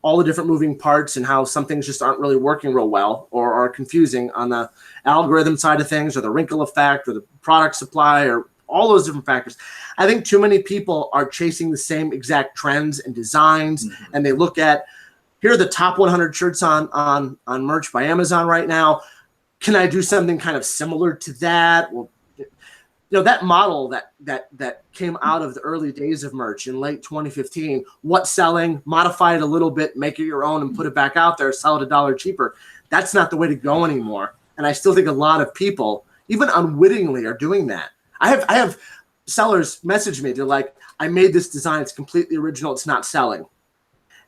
all the different moving parts and how some things just aren't really working real well or are confusing on the algorithm side of things or the wrinkle effect or the product supply or all those different factors. I think too many people are chasing the same exact trends and designs, and they look at, here are the top 100 shirts on merch by Amazon right now. Can I do something kind of similar to that? Well, that model that came out of the early days of merch in late 2015, what's selling, modify it a little bit, make it your own and put it back out there, sell it $1 cheaper. That's not the way to go anymore. And I still think a lot of people, even unwittingly, are doing that. I have sellers message me. They're like, I made this design. It's completely original. It's not selling.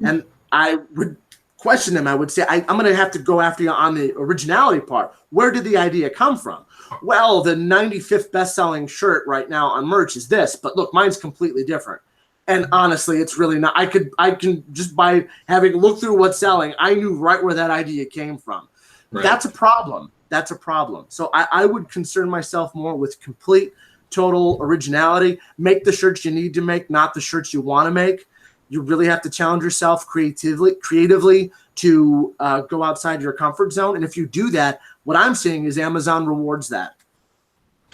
And I would question them. I would say, I'm going to have to go after you on the originality part. Where did the idea come from? Well, the 95th best-selling shirt right now on merch is this, but look, mine's completely different. And honestly, it's really not. I can just by having looked through what's selling, I knew right where that idea came from. Right. That's a problem. That's a problem. So I would concern myself more with complete, total originality. Make the shirts you need to make, not the shirts you want to make. You really have to challenge yourself creatively to go outside your comfort zone. And if you do that, what I'm seeing is Amazon rewards that.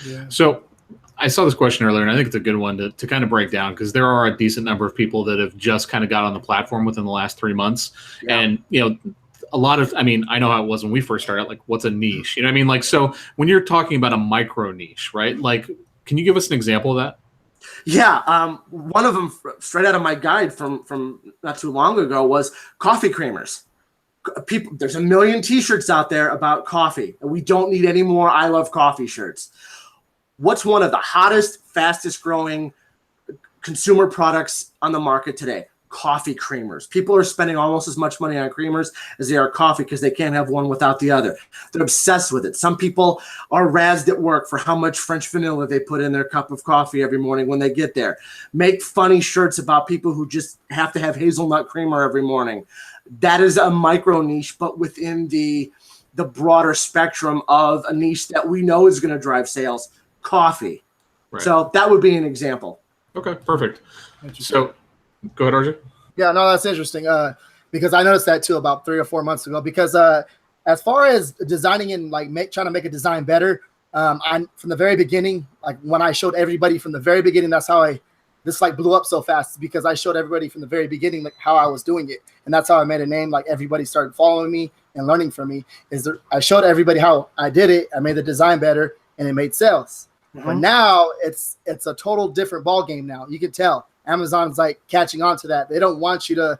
Yeah. So I saw this question earlier, and I think it's a good one to kind of break down, because there are a decent number of people that have just kind of got on the platform within the last 3 months. Yeah. And, a lot of, I know how it was when we first started, like, what's a niche? So when you're talking about a micro niche, right? Like, can you give us an example of that? Yeah. One of them straight out of my guide from not too long ago was coffee creamers. There's a million t-shirts out there about coffee, and we don't need any more I love coffee shirts. What's one of the hottest, fastest growing consumer products on the market today? Coffee creamers. People are spending almost as much money on creamers as they are coffee because they can't have one without the other. They're obsessed with it. Some people are razzed at work for how much French vanilla they put in their cup of coffee every morning when they get there. Make funny shirts about people who just have to have hazelnut creamer every morning. That is a micro niche, but within the broader spectrum of a niche that we know is going to drive sales, coffee. Right. So that would be an example. Okay, perfect. So go ahead, RJ. Yeah, no, that's interesting. Because I noticed that too about 3 or 4 months ago. Because as far as designing and trying to make a design better, I'm from the very beginning. Like when I showed everybody from the very beginning, that's how I this like blew up so fast because I showed everybody from the very beginning like how I was doing it, and that's how I made a name. Like everybody started following me and learning from me. I showed everybody how I did it. I made the design better, and it made sales. But now it's a total different ball game. Now you can tell Amazon's like catching on to that. They don't want you to.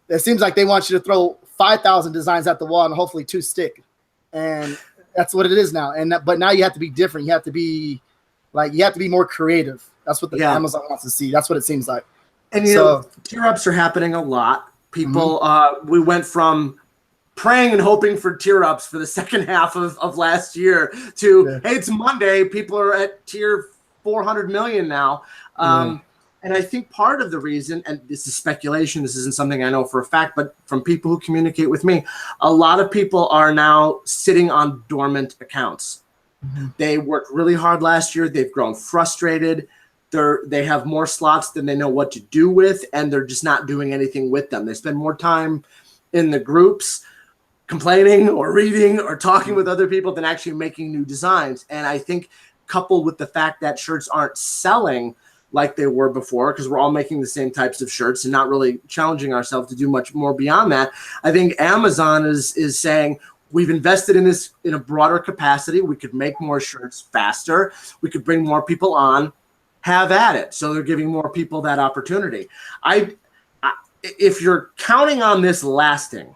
It seems like they want you to throw 5,000 designs at the wall and hopefully 2 stick, and that's what it is now. But now you have to be different. You have to be more creative. That's what Amazon wants to see. That's what it seems like. And you know, tier ups are happening a lot. People, we went from praying and hoping for tier ups for the second half of last year to hey, it's Monday. People are at tier 400 million now. And I think part of the reason, and this is speculation, this isn't something I know for a fact, but from people who communicate with me, a lot of people are now sitting on dormant accounts. They worked really hard last year. They've grown frustrated. They have more slots than they know what to do with, and they're just not doing anything with them. They spend more time in the groups complaining or reading or talking with other people than actually making new designs. And I think coupled with the fact that shirts aren't selling like they were before, because we're all making the same types of shirts and not really challenging ourselves to do much more beyond that, I think Amazon is saying, we've invested in this in a broader capacity. We could make more shirts faster. We could bring more people on. Have at it. So they're giving more people that opportunity. If you're counting on this lasting,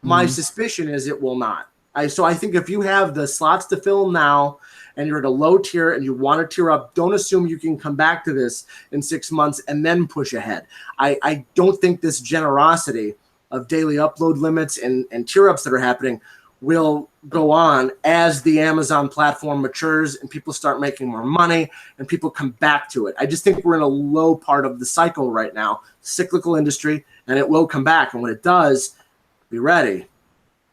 my suspicion is it will not. So I think if you have the slots to fill now and you're at a low tier and you want to tier up, don't assume you can come back to this in 6 months and then push ahead. I don't think this generosity of daily upload limits and tier ups that are happening will go on as the Amazon platform matures and people start making more money and people come back to it. I just think we're in a low part of the cycle right now, cyclical industry, and it will come back. And when it does, be ready.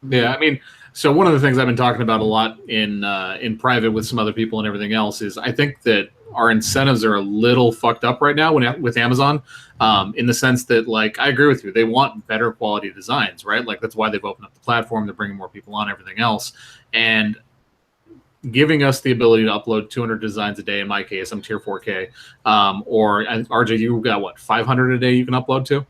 Yeah, I mean, so one of the things I've been talking about a lot in private with some other people and everything else is I think that our incentives are a little fucked up right now with Amazon, in the sense that, like, I agree with you. They want better quality designs, right? Like, that's why they've opened up the platform. They're bringing more people on, everything else. And giving us the ability to upload 200 designs a day. In my case, I'm tier 4K. Or RJ, you got what, 500 a day you can upload to?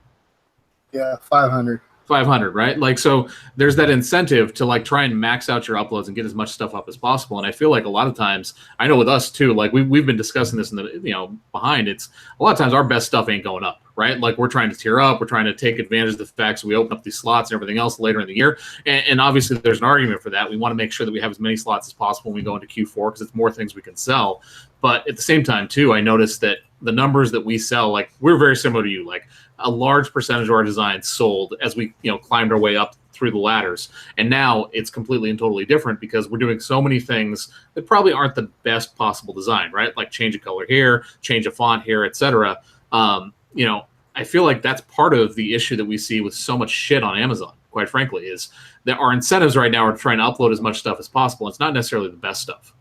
Yeah, 500. 500, right? Like, so there's that incentive to like try and max out your uploads and get as much stuff up as possible. And I feel like a lot of times, I know with us too, like we've been discussing this in the, behind, it's a lot of times our best stuff ain't going up, right? Like we're trying to tier up, we're trying to take advantage of the fact so we open up these slots and everything else later in the year. And obviously there's an argument for that. We want to make sure that we have as many slots as possible when we go into Q4 because it's more things we can sell. But at the same time too, I noticed that the numbers that we sell, like we're very similar to you, like a large percentage of our designs sold as we climbed our way up through the ladders. And now it's completely and totally different because we're doing so many things that probably aren't the best possible design, right? Like change a color here, change a font here, etc. I feel like that's part of the issue that we see with so much shit on Amazon, quite frankly, is that our incentives right now are trying to upload as much stuff as possible. It's not necessarily the best stuff.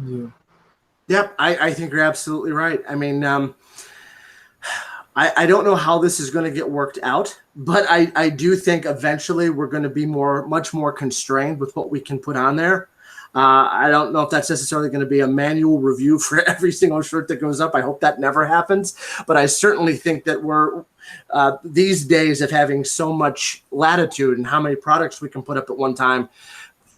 Yeah. Yep, I think you're absolutely right. I mean, I don't know how this is going to get worked out, but I do think eventually we're going to be much more constrained with what we can put on there. I don't know if that's necessarily going to be a manual review for every single shirt that goes up. I hope that never happens, but I certainly think that we're these days of having so much latitude and how many products we can put up at one time.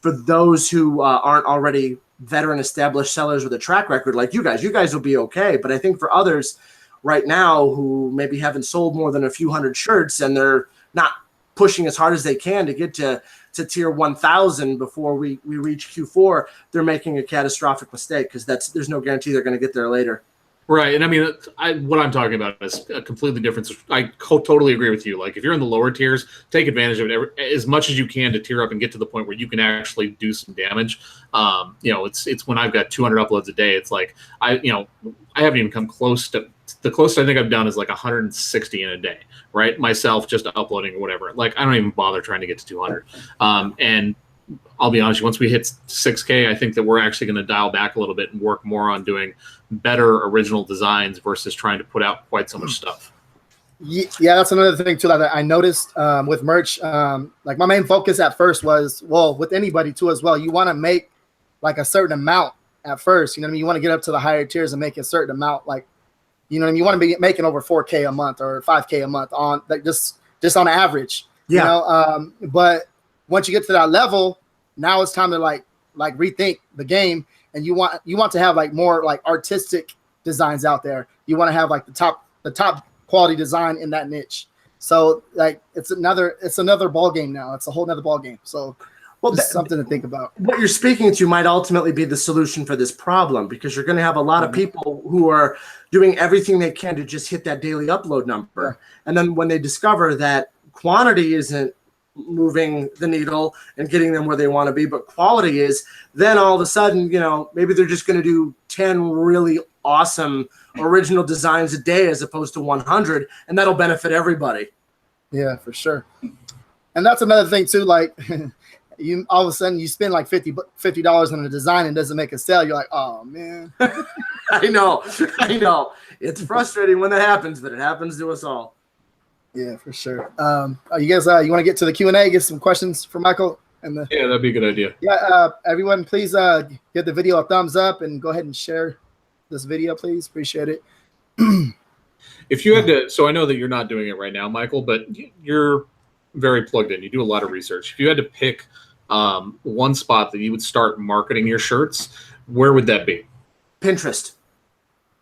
For those who aren't already veteran established sellers with a track record like you guys will be okay. But I think for others right now who maybe haven't sold more than a few hundred shirts and they're not pushing as hard as they can to get to tier 1,000 before we reach Q4, they're making a catastrophic mistake because there's no guarantee they're going to get there later. Right. And I mean, what I'm talking about is a completely different. I totally agree with you. Like if you're in the lower tiers, take advantage of it as much as you can to tier up and get to the point where you can actually do some damage. It's when I've got 200 uploads a day, it's like, I haven't even come close to the closest I think I've done is like 160 in a day, right? Myself just uploading or whatever. Like I don't even bother trying to get to 200. And I'll be honest, once we hit 6K, I think that we're actually going to dial back a little bit and work more on doing better original designs versus trying to put out quite so much stuff. Yeah, that's another thing too that I noticed with merch. Like my main focus at first was, well, with anybody too as well, you want to make like a certain amount at first. You know what I mean? You want to get up to the higher tiers and make a certain amount, like You know what I mean? You want to be making over 4K a month or 5K a month on like just on average. Yeah. You know, but once you get to that level, now it's time to like rethink the game, and you want to have like more like artistic designs out there. You want to have like the top quality design in that niche. So like it's another ball game now. It's a whole nother ball game. So just something to think about. What you're speaking to might ultimately be the solution for this problem, because you're going to have a lot of people who are doing everything they can to just hit that daily upload number. Yeah. And then when they discover that quantity isn't moving the needle and getting them where they want to be, but quality is, then all of a sudden, you know, maybe they're just going to do 10 really awesome original designs a day as opposed to 100, and that'll benefit everybody. Yeah, for sure. And that's another thing too, like you all of a sudden you spend like $50 on a design and doesn't make a sale. You're like, oh man. I know. It's frustrating when that happens, but it happens to us all. Yeah, for sure. You guys, you want to get to the Q&A, get some questions for Michael? Yeah, that'd be a good idea. Yeah, everyone, please give the video a thumbs up and go ahead and share this video, please. Appreciate it. If you had to, so I know that you're not doing it right now, Michael, but you're very plugged in. You do a lot of research. If you had to pick one spot that you would start marketing your shirts, where would that be? Pinterest.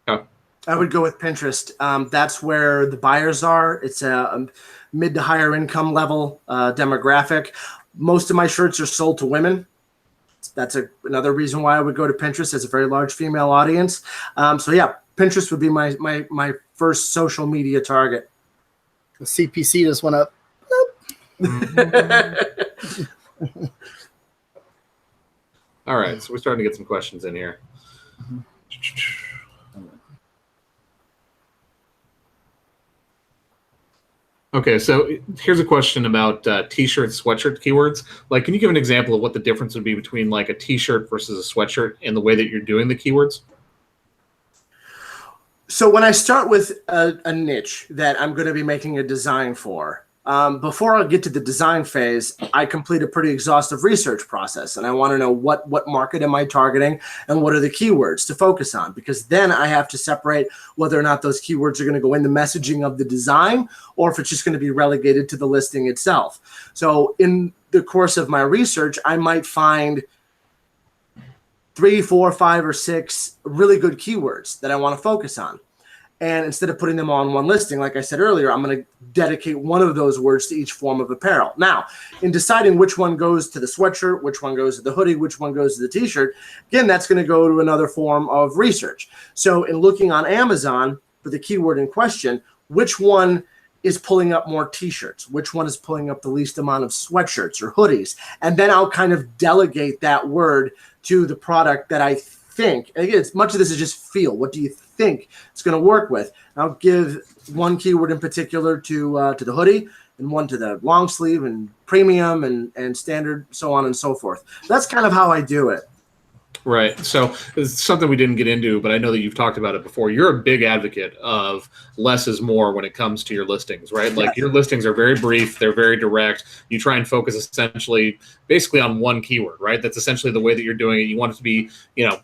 Oh. I would go with Pinterest. That's where the buyers are. It's a mid to higher income level demographic. Most of my shirts are sold to women. That's another reason why I would go to Pinterest. It's a very large female audience. So yeah, Pinterest would be my first social media target. The CPC just went up. All right, so we're starting to get some questions in here. Okay, so here's a question about T-shirt, sweatshirt keywords. Like, can you give an example of what the difference would be between like a T-shirt versus a sweatshirt in the way that you're doing the keywords? So when I start with a niche that I'm going to be making a design for, before I get to the design phase, I complete a pretty exhaustive research process, and I want to know what market am I targeting and what are the keywords to focus on, because then I have to separate whether or not those keywords are going to go in the messaging of the design or if it's just going to be relegated to the listing itself. So in the course of my research, I might find 3, 4, 5, or 6 really good keywords that I want to focus on. And instead of putting them on one listing, like I said earlier, I'm going to dedicate one of those words to each form of apparel. Now, in deciding which one goes to the sweatshirt, which one goes to the hoodie, which one goes to the T-shirt, again, that's going to go to another form of research. So in looking on Amazon for the keyword in question, which one is pulling up more T-shirts? Which one is pulling up the least amount of sweatshirts or hoodies? And then I'll kind of delegate that word to the product that I think. And again, much of this is just feel. What do you think it's going to work with? And I'll give one keyword in particular to the hoodie, and one to the long sleeve and premium and standard, so on and so forth. That's kind of how I do it. Right. So it's something we didn't get into, but I know that you've talked about it before. You're a big advocate of less is more when it comes to your listings, right? Like your listings are very brief. They're very direct. You try and focus essentially basically on one keyword, right? That's essentially the way that you're doing it. You want it to be, you know,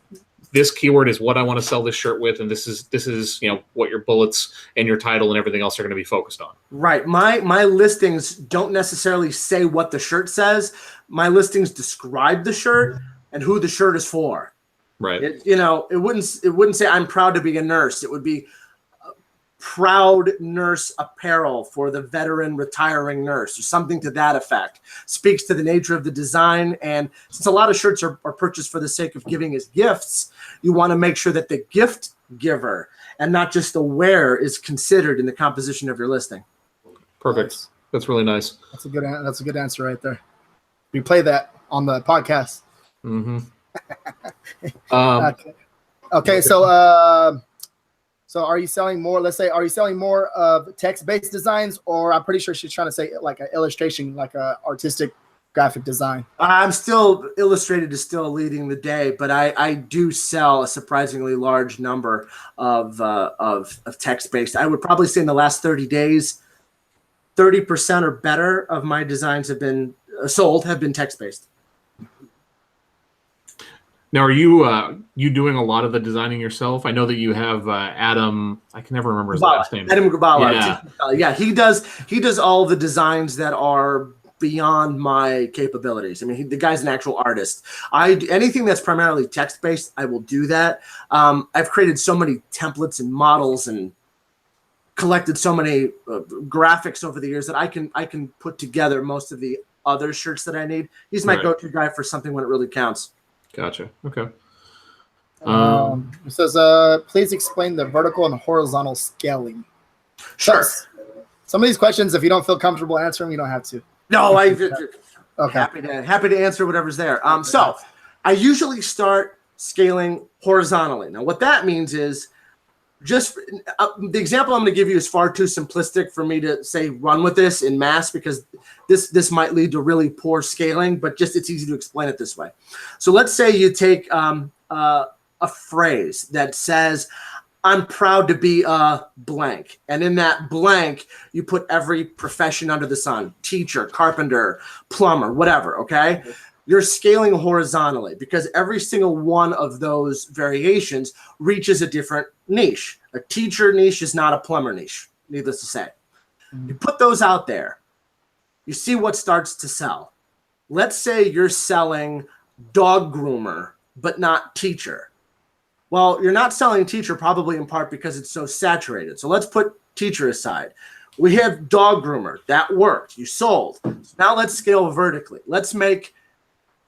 this keyword is what I want to sell this shirt with, and this is you know what your bullets and your title and everything else are going to be focused on. Right. My listings don't necessarily say what the shirt says. My listings describe the shirt and who the shirt is for. Right. It wouldn't say I'm proud to be a nurse. It would be proud nurse apparel for the veteran retiring nurse, or something to that effect. Speaks to the nature of the design. And since a lot of shirts are purchased for the sake of giving as gifts, you want to make sure that the gift giver and not just the wearer is considered in the composition of your listing. Perfect. Nice. That's really nice. That's a good answer right there. We play that on the podcast. Mm-hmm. Okay. So are you selling more? Let's say, are you selling more of text-based designs, or I'm pretty sure she's trying to say like an illustration, like a artistic graphic design? I'm still illustrated is still leading the day, but I do sell a surprisingly large number of text-based. I would probably say in the last 30 days, 30% or better of my designs have been text-based. Now, are you doing a lot of the designing yourself? I know that you have Adam. I can never remember his last name. Adam Grabala. Yeah. Yeah, he does all the designs that are beyond my capabilities. I mean, the guy's an actual artist. Anything that's primarily text based, I will do that. I've created so many templates and models and collected so many graphics over the years that I can put together most of the other shirts that I need. He's my go-to guy for something when it really counts. Gotcha. Okay. It says, please explain the vertical and horizontal scaling. Sure. So, some of these questions, if you don't feel comfortable answering, you don't have to. No, Okay. happy to answer whatever's there. So I usually start scaling horizontally. Now, what that means is just the example I'm going to give you is far too simplistic for me to say run with this in mass, because this might lead to really poor scaling, but just it's easy to explain it this way. So let's say you take a phrase that says, I'm proud to be a blank. And in that blank, you put every profession under the sun: teacher, carpenter, plumber, whatever, okay? You're scaling horizontally because every single one of those variations reaches a different niche. A teacher niche is not a plumber niche, needless to say. You put those out there. You see what starts to sell. Let's say you're selling dog groomer, but not teacher. Well, you're not selling teacher probably in part because it's so saturated. So let's put teacher aside. We have dog groomer. That worked. You sold. So now let's scale vertically. Let's make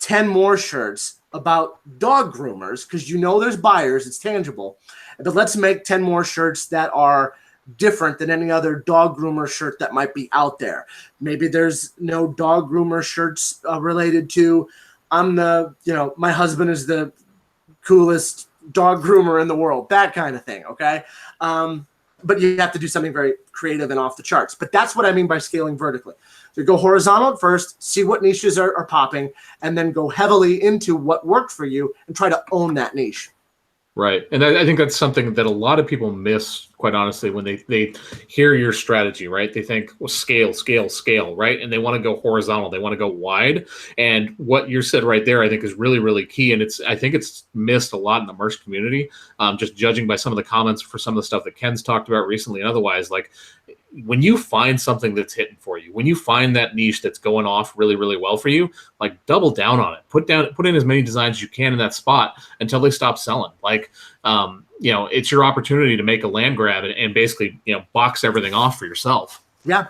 10 more shirts about dog groomers because there's buyers. It's tangible. But let's make 10 more shirts that are different than any other dog groomer shirt that might be out there. Maybe there's no dog groomer shirts related to my husband is the coolest dog groomer in the world, that kind of thing. Okay. But you have to do something very creative and off the charts. But that's what I mean by scaling vertically. So go horizontal at first, see what niches are popping, and then go heavily into what worked for you and try to own that niche. Right. And I think that's something that a lot of people miss, quite honestly, when they hear your strategy, right? They think, well, scale, right? And they want to go horizontal. They want to go wide. And what you said right there, I think, is really, really key. And I think it's missed a lot in the merch community, just judging by some of the comments for some of the stuff that Ken's talked about recently and otherwise. Like, when you find something that's hitting for you, when you find that niche that's going off really, really well for you, like, double down on it. Put in as many designs as you can in that spot until they stop selling. Like, it's your opportunity to make a land grab and basically, box everything off for yourself. Yeah.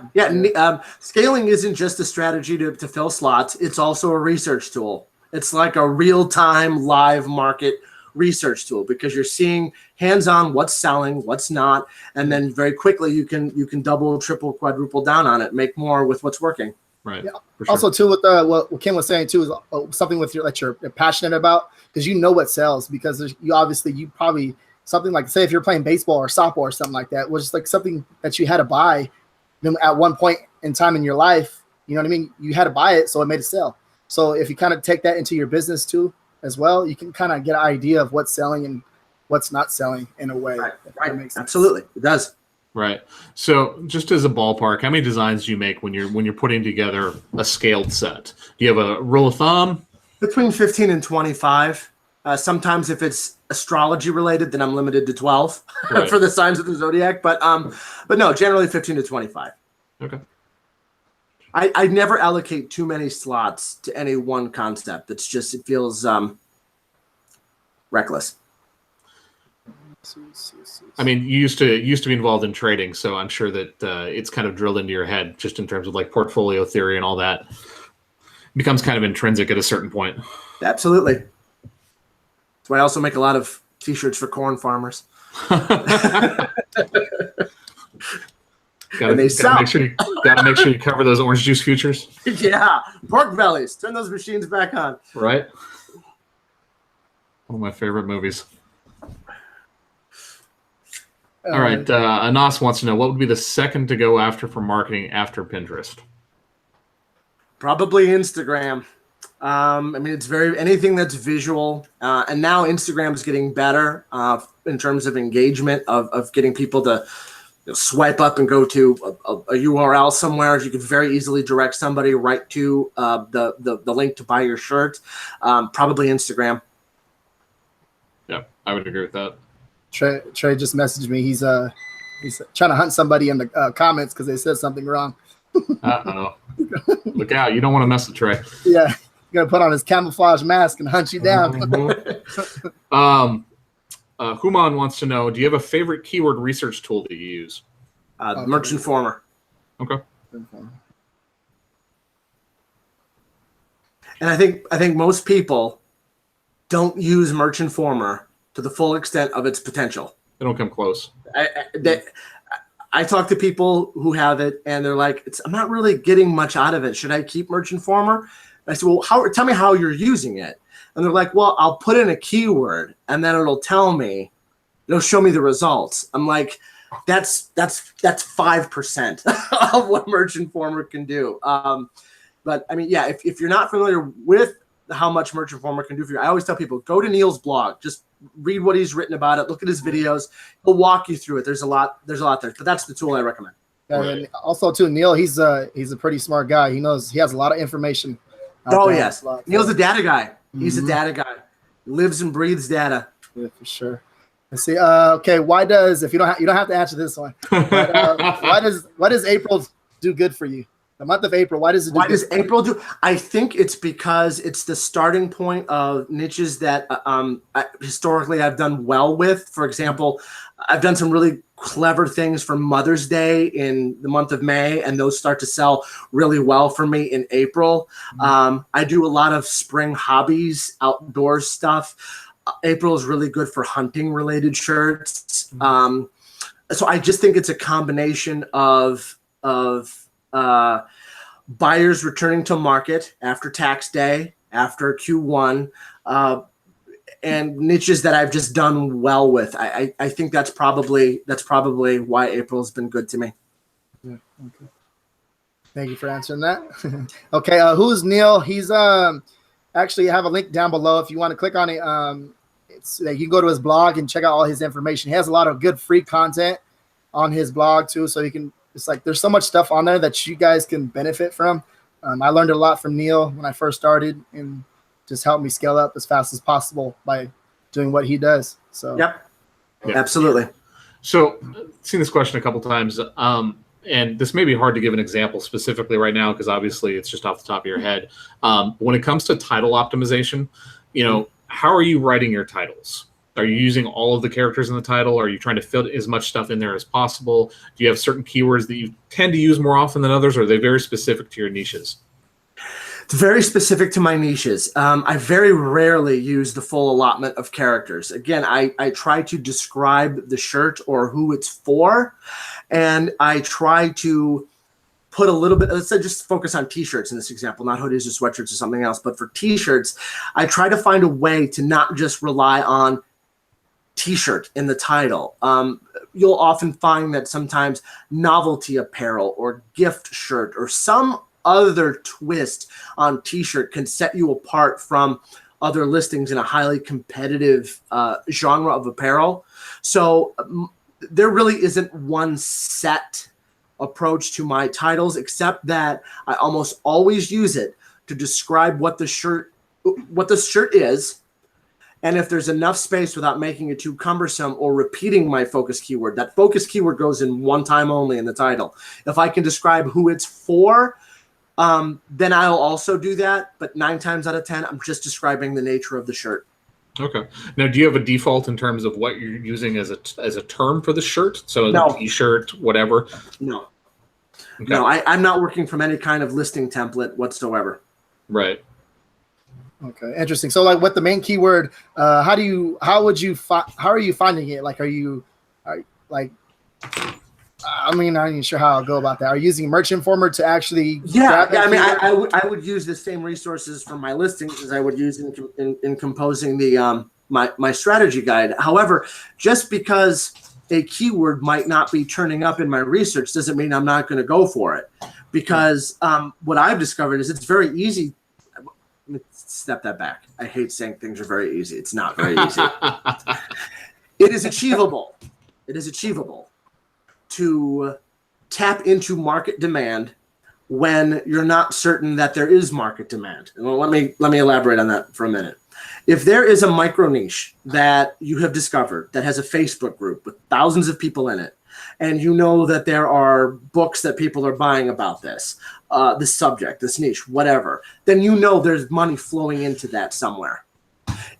Scaling isn't just a strategy to fill slots. It's also a research tool. It's like a real-time live market research tool because you're seeing hands-on what's selling, what's not, and then very quickly you can double, triple, quadruple down on it, make more with what's working. Right. Yeah. For sure. Also, too, with what Kim was saying too is something that you're passionate about because you know what sells because you probably something like, say, if you're playing baseball or softball or something like that, was just like something that you had to buy at one point in time in your life. You know what I mean? You had to buy it, so it made it sell. So if you kind of take that into your business too, as well, you can kind of get an idea of what's selling and what's not selling in a way. Right. Makes sense. Absolutely, it does. Right. So, just as a ballpark, how many designs do you make when you're putting together a scaled set? Do you have a rule of thumb? Between 15 and 25. Sometimes if it's astrology related, then I'm limited to 12 Right. for the signs of the zodiac. But no, generally 15 to 25. Okay. I never allocate too many slots to any one concept. It feels reckless. I mean, you used to be involved in trading, so I'm sure that it's kind of drilled into your head just in terms of like portfolio theory and all that. It becomes kind of intrinsic at a certain point. Absolutely. That's why I also make a lot of T-shirts for corn farmers. Gotta make sure you cover those orange juice futures. Yeah, pork bellies. Turn those machines back on. Right. One of my favorite movies. All right. Anas wants to know, what would be the second to go after for marketing after Pinterest? Probably Instagram. I mean, it's anything that's visual. And now Instagram is getting better in terms of engagement of getting people to swipe up and go to a URL somewhere. You can very easily direct somebody right to the link to buy your shirt. Probably Instagram. I would agree with that. Trey just messaged me. He's trying to hunt somebody in the comments because they said something wrong. Uh-oh. Look out. You don't want to mess with Trey. Yeah. He's going to put on his camouflage mask and hunt you down. Human wants to know, do you have a favorite keyword research tool that you use? Merch Informer. Okay. And I think most people don't use Merch Informer to the full extent of its potential. They don't come close. I talk to people who have it, and they're like, I'm not really getting much out of it. Should I keep Merch Informer? I said, well, tell me how you're using it. And they're like, well, I'll put in a keyword, and then it'll show me the results. I'm like, that's 5% of what Merch Informer can do. But I mean, yeah, if you're not familiar with how much Merch Informer can do for you, I always tell people, go to Neil's blog. Just read what he's written about it. Look at his videos. He'll walk you through it. There's a lot there, but that's the tool I recommend. Yeah, and also too, Neil, he's a pretty smart guy. He has a lot of information. Yes, Neil's a data guy. He's a data guy. Lives and breathes data. Yeah, for sure. Let's see. Okay, why does you don't have to answer this one? But, why does April do good for you? The month of April, why does it do good? April do? I think it's because it's the starting point of niches that historically I've done well with. For example, I've done some really clever things for Mother's Day in the month of May, and those start to sell really well for me in April. I do a lot of spring hobbies, outdoor stuff. April is really good for hunting related shirts. So I just think it's a combination of buyers returning to market after tax day, after Q1, and niches that I've just done well with. I think that's probably why April's been good to me. Yeah, okay. Thank you for answering that. Okay, who's Neil? He's actually, I have a link down below if you want to click on it. You can go to his blog and check out all his information. He has a lot of good free content on his blog too, so you can. It's like there's so much stuff on there that you guys can benefit from. I learned a lot from Neil when I first started, and just helped me scale up as fast as possible by doing what he does. So yep. Absolutely. So I've seen this question a couple times, and this may be hard to give an example specifically right now because obviously it's just off the top of your head. When it comes to title optimization, how are you writing your titles? Are you using all of the characters in the title? Are you trying to fit as much stuff in there as possible? Do you have certain keywords that you tend to use more often than others, or are they very specific to your niches? It's very specific to my niches. I very rarely use the full allotment of characters. Again, I try to describe the shirt or who it's for, and I try to put a little bit, let's say just focus on T-shirts in this example, not hoodies or sweatshirts or something else, but for T-shirts, I try to find a way to not just rely on T-shirt in the title. You'll often find that sometimes novelty apparel or gift shirt or some other twist on T-shirt can set you apart from other listings in a highly competitive genre of apparel. So there really isn't one set approach to my titles, except that I almost always use it to describe what the shirt is. And if there's enough space without making it too cumbersome or repeating my focus keyword, that focus keyword goes in one time only in the title. If I can describe who it's for, then I'll also do that. But 9 times out of 10, I'm just describing the nature of the shirt. Okay. Now, do you have a default in terms of what you're using as a term for the shirt? So no. The T-shirt, whatever? No. Okay. No, I'm not working from any kind of listing template whatsoever. Right. Okay, interesting. So, like, with the main keyword, how are you finding it? Like, I'm not even sure how I'll go about that. Are you using Merch Informer to actually? Yeah. I mean, I would use the same resources for my listings as I would use in composing the my strategy guide. However, just because a keyword might not be turning up in my research doesn't mean I'm not going to go for it. Because what I've discovered is it's very easy. Let me step that back. I hate saying things are very easy. It's not very easy. It is achievable. It is achievable to tap into market demand when you're not certain that there is market demand. And let me elaborate on that for a minute. If there is a micro niche that you have discovered that has a Facebook group with thousands of people in it, and you know that there are books that people are buying about this subject, this niche, whatever, then you know there's money flowing into that somewhere.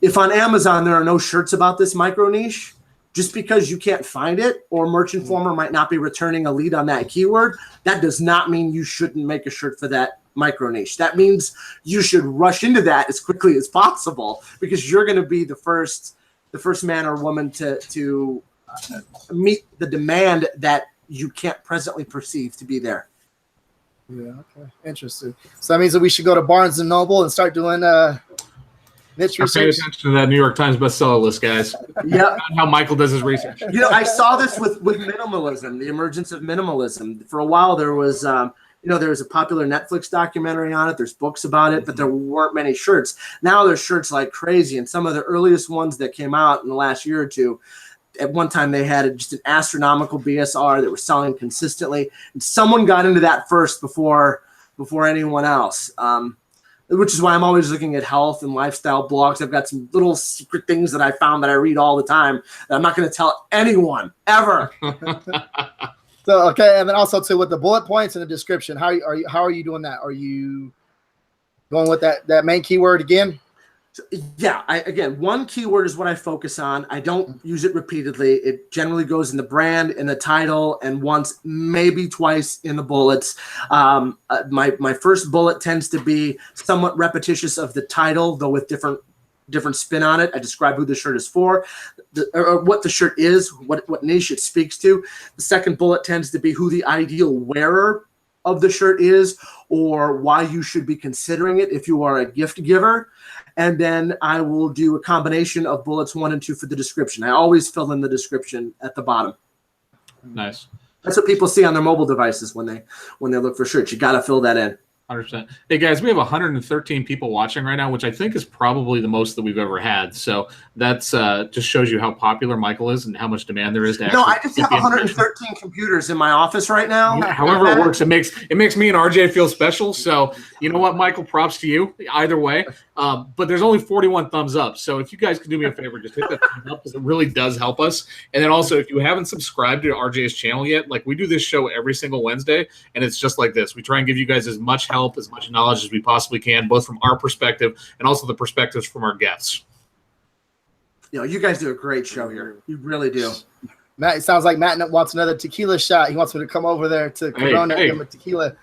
If on Amazon there are no shirts about this micro niche, just because you can't find it or Merch Informer might not be returning a lead on that keyword, that does not mean you shouldn't make a shirt for that micro niche. That means you should rush into that as quickly as possible, because you're going to be the first man or woman to meet the demand that you can't presently perceive to be there. Yeah, okay. Interesting. So that means that we should go to Barnes and Noble and start doing niche Pay research. attention to that New York Times bestseller list, guys. Yeah. How Michael does his research. I saw this with minimalism, the emergence of minimalism. For a while, there was there was a popular Netflix documentary on it. There's books about it, but there weren't many shirts. Now there's shirts like crazy, and some of the earliest ones that came out in the last year or two, at one time they had just an astronomical BSR that was selling consistently, and someone got into that first before anyone else. Which is why I'm always looking at health and lifestyle blogs. I've got some little secret things that I found that I read all the time that I'm not going to tell anyone ever. So okay, and then also too with the bullet points in the description, how are you doing that? Are you going with that main keyword again? So, yeah, again, one keyword is what I focus on. I don't use it repeatedly. It generally goes in the brand, in the title, and once, maybe twice in the bullets. My first bullet tends to be somewhat repetitious of the title, though with different spin on it. I describe who the shirt is for, or what the shirt is, what niche it speaks to. The second bullet tends to be who the ideal wearer of the shirt is, or why you should be considering it if you are a gift giver. And then I will do a combination of bullets 1 and 2 for the description. I always fill in the description at the bottom. Nice. That's what people see on their mobile devices when they look for shirts. You got to fill that in. 100%. Hey guys, we have 113 people watching right now, which I think is probably the most that we've ever had. So that's just shows you how popular Michael is and how much demand there is to No, I just have 113 computers in my office right now. Yeah, however it works, it makes me and RJ feel special. So you know what, Michael, props to you either way. But there's only 41 thumbs up. So if you guys could do me a favor, just hit that thumb up because it really does help us. And then also, if you haven't subscribed to RJ's channel yet, like we do this show every single Wednesday, and it's just like this. We try and give you guys as much help, as much knowledge as we possibly can, both from our perspective and also the perspectives from our guests. You guys do a great show here. You really do. Matt, it sounds like Matt wants another tequila shot. He wants me to come over there to Corona and give him a tequila.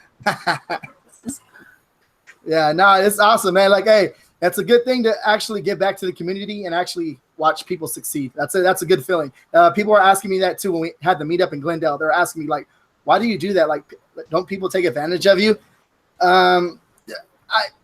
Yeah, no, it's awesome, man. Like, hey, that's a good thing to actually give back to the community and actually watch people succeed. That's a good feeling. People are asking me that too when we had the meetup in Glendale. They're asking me like, why do you do that? Like, don't people take advantage of you? I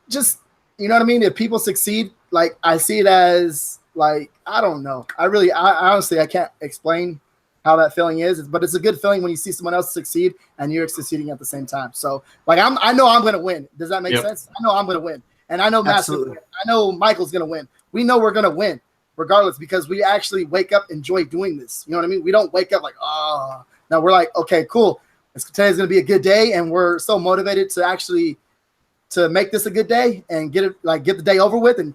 just, you know what I mean? If people succeed, like I see it as like, I don't know. I honestly, I can't explain how that feeling is, but it's a good feeling when you see someone else succeed and you're succeeding at the same time. So like, I know I'm going to win. Does that make sense? I know I'm going to win. And I know Matt's going to win. I know Michael's going to win. We know we're going to win regardless because we actually wake up, enjoy doing this. You know what I mean? We don't wake up like, oh, no, we're like, okay, cool. Today's going to be a good day. And we're so motivated to actually to make this a good day and get the day over with and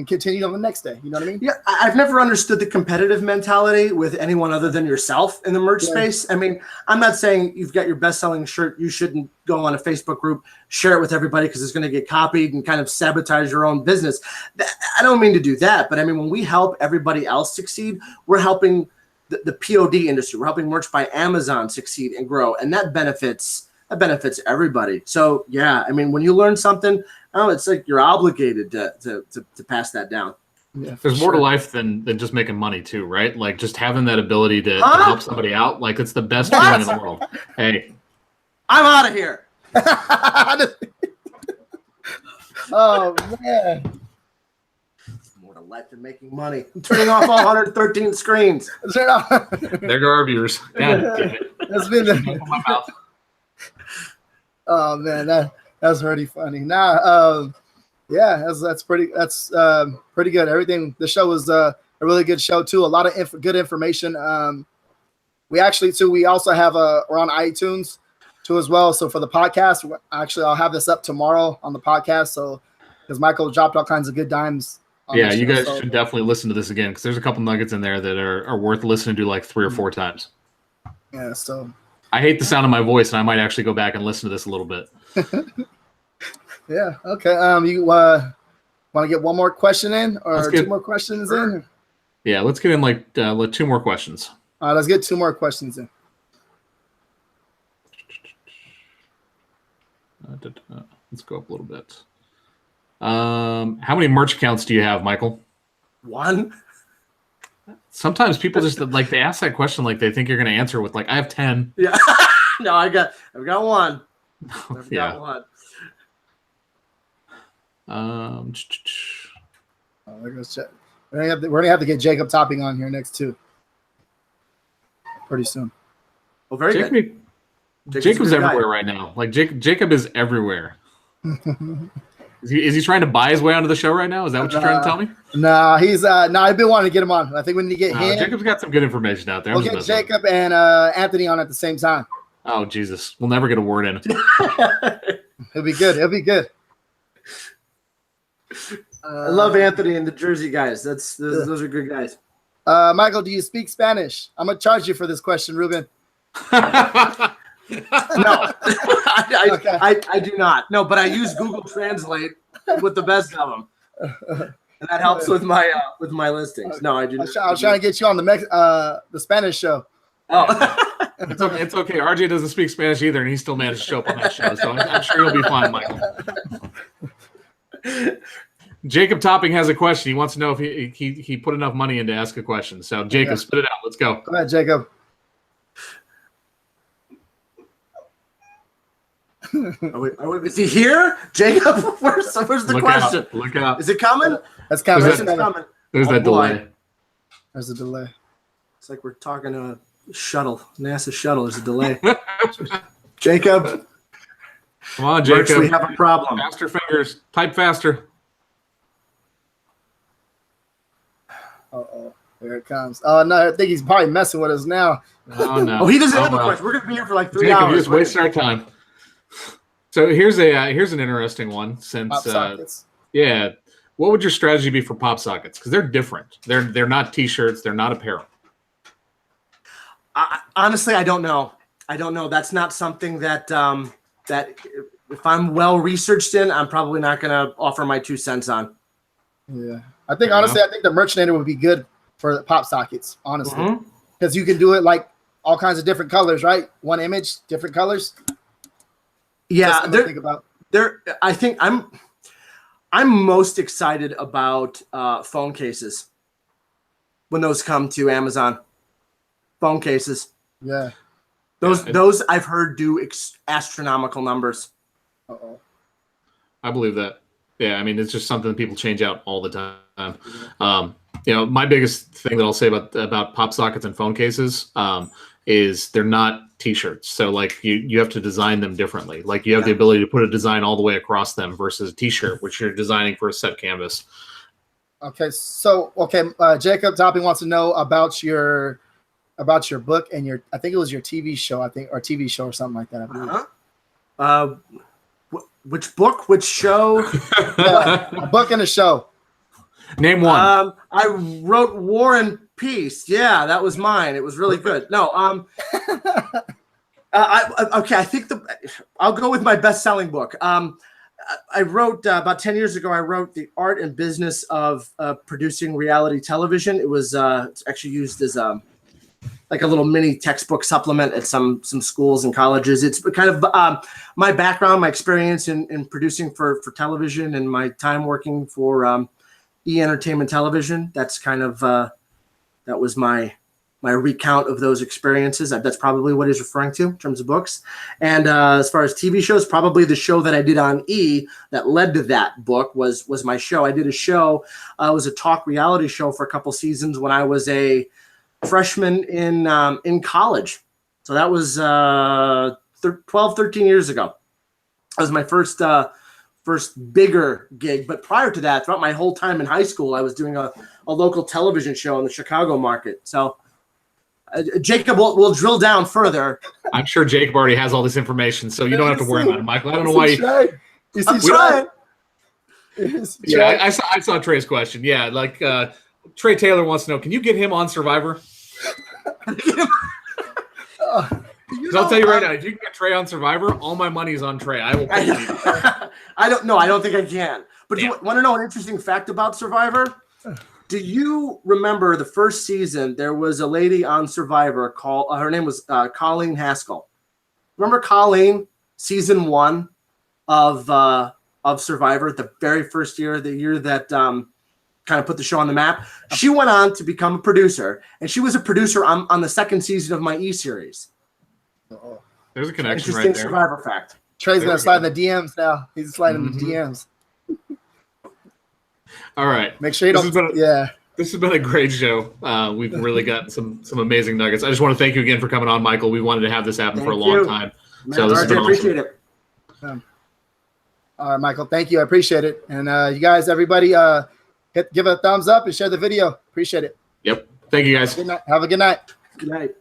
continue on the next day. You know what I mean? Yeah, I've never understood the competitive mentality with anyone other than yourself in the merch space. I mean, I'm not saying you've got your best-selling shirt, you shouldn't go on a Facebook group, share it with everybody because it's going to get copied and kind of sabotage your own business. I don't mean to do that, but I mean, when we help everybody else succeed, we're helping the POD industry. We're helping Merch by Amazon succeed and grow, and that benefits everybody. So yeah, I mean, when you learn something, it's like you're obligated to pass that down. Yeah, there's more to life than just making money too, right? Like just having that ability to help somebody out, like it's the best feeling in the world. Hey, I'm out of here. Oh man. More to life than making money. I'm turning off all 113 screens. There go our viewers. God damn it. That's been my mouth. Oh man, that's pretty funny. That's pretty good. Everything. The show was a really good show too. A lot of good information. We also have we're on iTunes too as well. So for the podcast, actually I'll have this up tomorrow on the podcast. So because Michael dropped all kinds of good dimes Yeah, the you show, guys so- should definitely listen to this again because there's a couple nuggets in there that are worth listening to like 3 or 4 times. Yeah, so I hate the sound of my voice, and I might actually go back and listen to this a little bit. yeah, okay. You want to get one more question in, or Let's get- 2 more questions in? Yeah, let's get in like 2 more questions. All right, let's get 2 more questions in. Let's go up a little bit. How many merch accounts do you have, Michael? 1. Sometimes people just like they ask that question like they think you're going to answer with like I have 10. Yeah. No, I've got 1. I've Yeah. got 1. Oh, there goes Jack. We're gonna have to get Jacob Topping on here next too. Pretty soon. Oh, very Jacob, good. Jacob's a good guy. everywhere right now. Like Jacob is everywhere. Is he trying to buy his way onto the show right now? Is that what you're trying to tell me? Nah, he's I've been wanting to get him on. I think we need to get him. Jacob's got some good information out there. We'll get Jacob and Anthony on at the same time. Oh Jesus, we'll never get a word in. It'll be good. It'll be good. I love Anthony and the Jersey guys. Those are good guys. Michael, do you speak Spanish? I'm gonna charge you for this question, Ruben. No, I do not. No, but I use Google Translate with the best of them, and that helps with my listings. No, I do. I was trying to get you on the Spanish show. Oh, It's okay. RJ doesn't speak Spanish either, and he still managed to show up on that show. So I'm sure you'll be fine, Michael. Jacob Topping has a question. He wants to know if he put enough money in to ask a question. So Jacob, spit it out. Let's go. Go ahead, Jacob. is he here, Jacob? Where's the Look question? out. Look out. Is it coming? That's coming. Is It's coming. There's Oh, that boy. delay. There's a delay. It's like we're talking to a shuttle, NASA shuttle. There's a delay. Jacob, Come on, Merch, Jacob. we have a problem. Faster fingers. Type faster. Uh-oh. Here it comes. Oh, no, I think he's probably messing with us now. Oh, no. Oh, he doesn't have a well. question. We're gonna be here for like 3 Jacob, you're hours. just wasting our time. So here's an interesting one. Since Pop sockets. yeah, what would your strategy be for pop sockets? Because they're different. They're not T-shirts. They're not apparel. Honestly, I don't know. That's not something that that if I'm well researched in, I'm probably not gonna offer my 2 cents on. Yeah. I think, honestly, I think the Merchanator would be good for the pop sockets, honestly. Because you can do it like all kinds of different colors, right? One image, different colors. Yeah, Think about. I think I'm most excited about phone cases when those come to Amazon. Phone cases. Yeah. Those I've heard do astronomical numbers. Uh-oh. I believe that. Yeah, I mean, it's just something that people change out all the time. My biggest thing that I'll say about pop sockets and phone cases is they're not T-shirts. So like you have to design them differently. Like you have the ability to put a design all the way across them versus a T-shirt, which you're designing for a set canvas. Okay, so Jacob Topping wants to know about your book and I think it was your TV show, or TV show or something like that. I believe. Which book? Which show? A book and a show. Name one. I wrote War and Peace. Yeah, that was mine. It was really good. No, I think I'll go with my best-selling book. I wrote about 10 years ago. I wrote The Art and Business of Producing Reality Television. It was it's actually used as like a little mini textbook supplement at some schools and colleges. It's kind of my background, my experience in producing for television, and my time working for E-Entertainment Television. That's kind of that was my recount of those experiences. That's probably what he's referring to in terms of books. And as far as TV shows, probably the show that I did on E that led to that book was my show. I did a show. It was a talk reality show for a couple seasons when I was a freshman in college. So that was 12, 13 years ago. That was my first bigger gig. But prior to that, throughout my whole time in high school, I was doing a local television show in the Chicago market. So Jacob will drill down further. I'm sure Jacob already has all this information, so you don't have to worry about it, Michael. I don't know why. He's trying. Yeah, I saw Trey's question. Yeah, like Trey Taylor wants to know, can you get him on Survivor? Because I'll tell you right now, if you can get Trey on Survivor, all my money is on Trey. I will pay you. I don't know. I don't think I can. But you want to know an interesting fact about Survivor? Do you remember the first season? There was a lady on Survivor called. Her name was Colleen Haskell. Remember Colleen? Season 1 of Survivor, the very first year, the year that kind of put the show on the map. She went on to become a producer, and she was a producer on the second season of my series. There's a connection Interesting right there. Survivor fact. Trey's going to slide in the DMs now. He's sliding in the DMs. All right. Make sure you don't. This has been a great show. We've really gotten some amazing nuggets. I just want to thank you again for coming on, Michael. We wanted to have this happen for a long time. So this has been appreciate it. All right, Michael. Thank you. I appreciate it. And you guys, everybody, give a thumbs up and share the video. Appreciate it. Yep. Thank you, guys. Good night. Have a good night. Good night.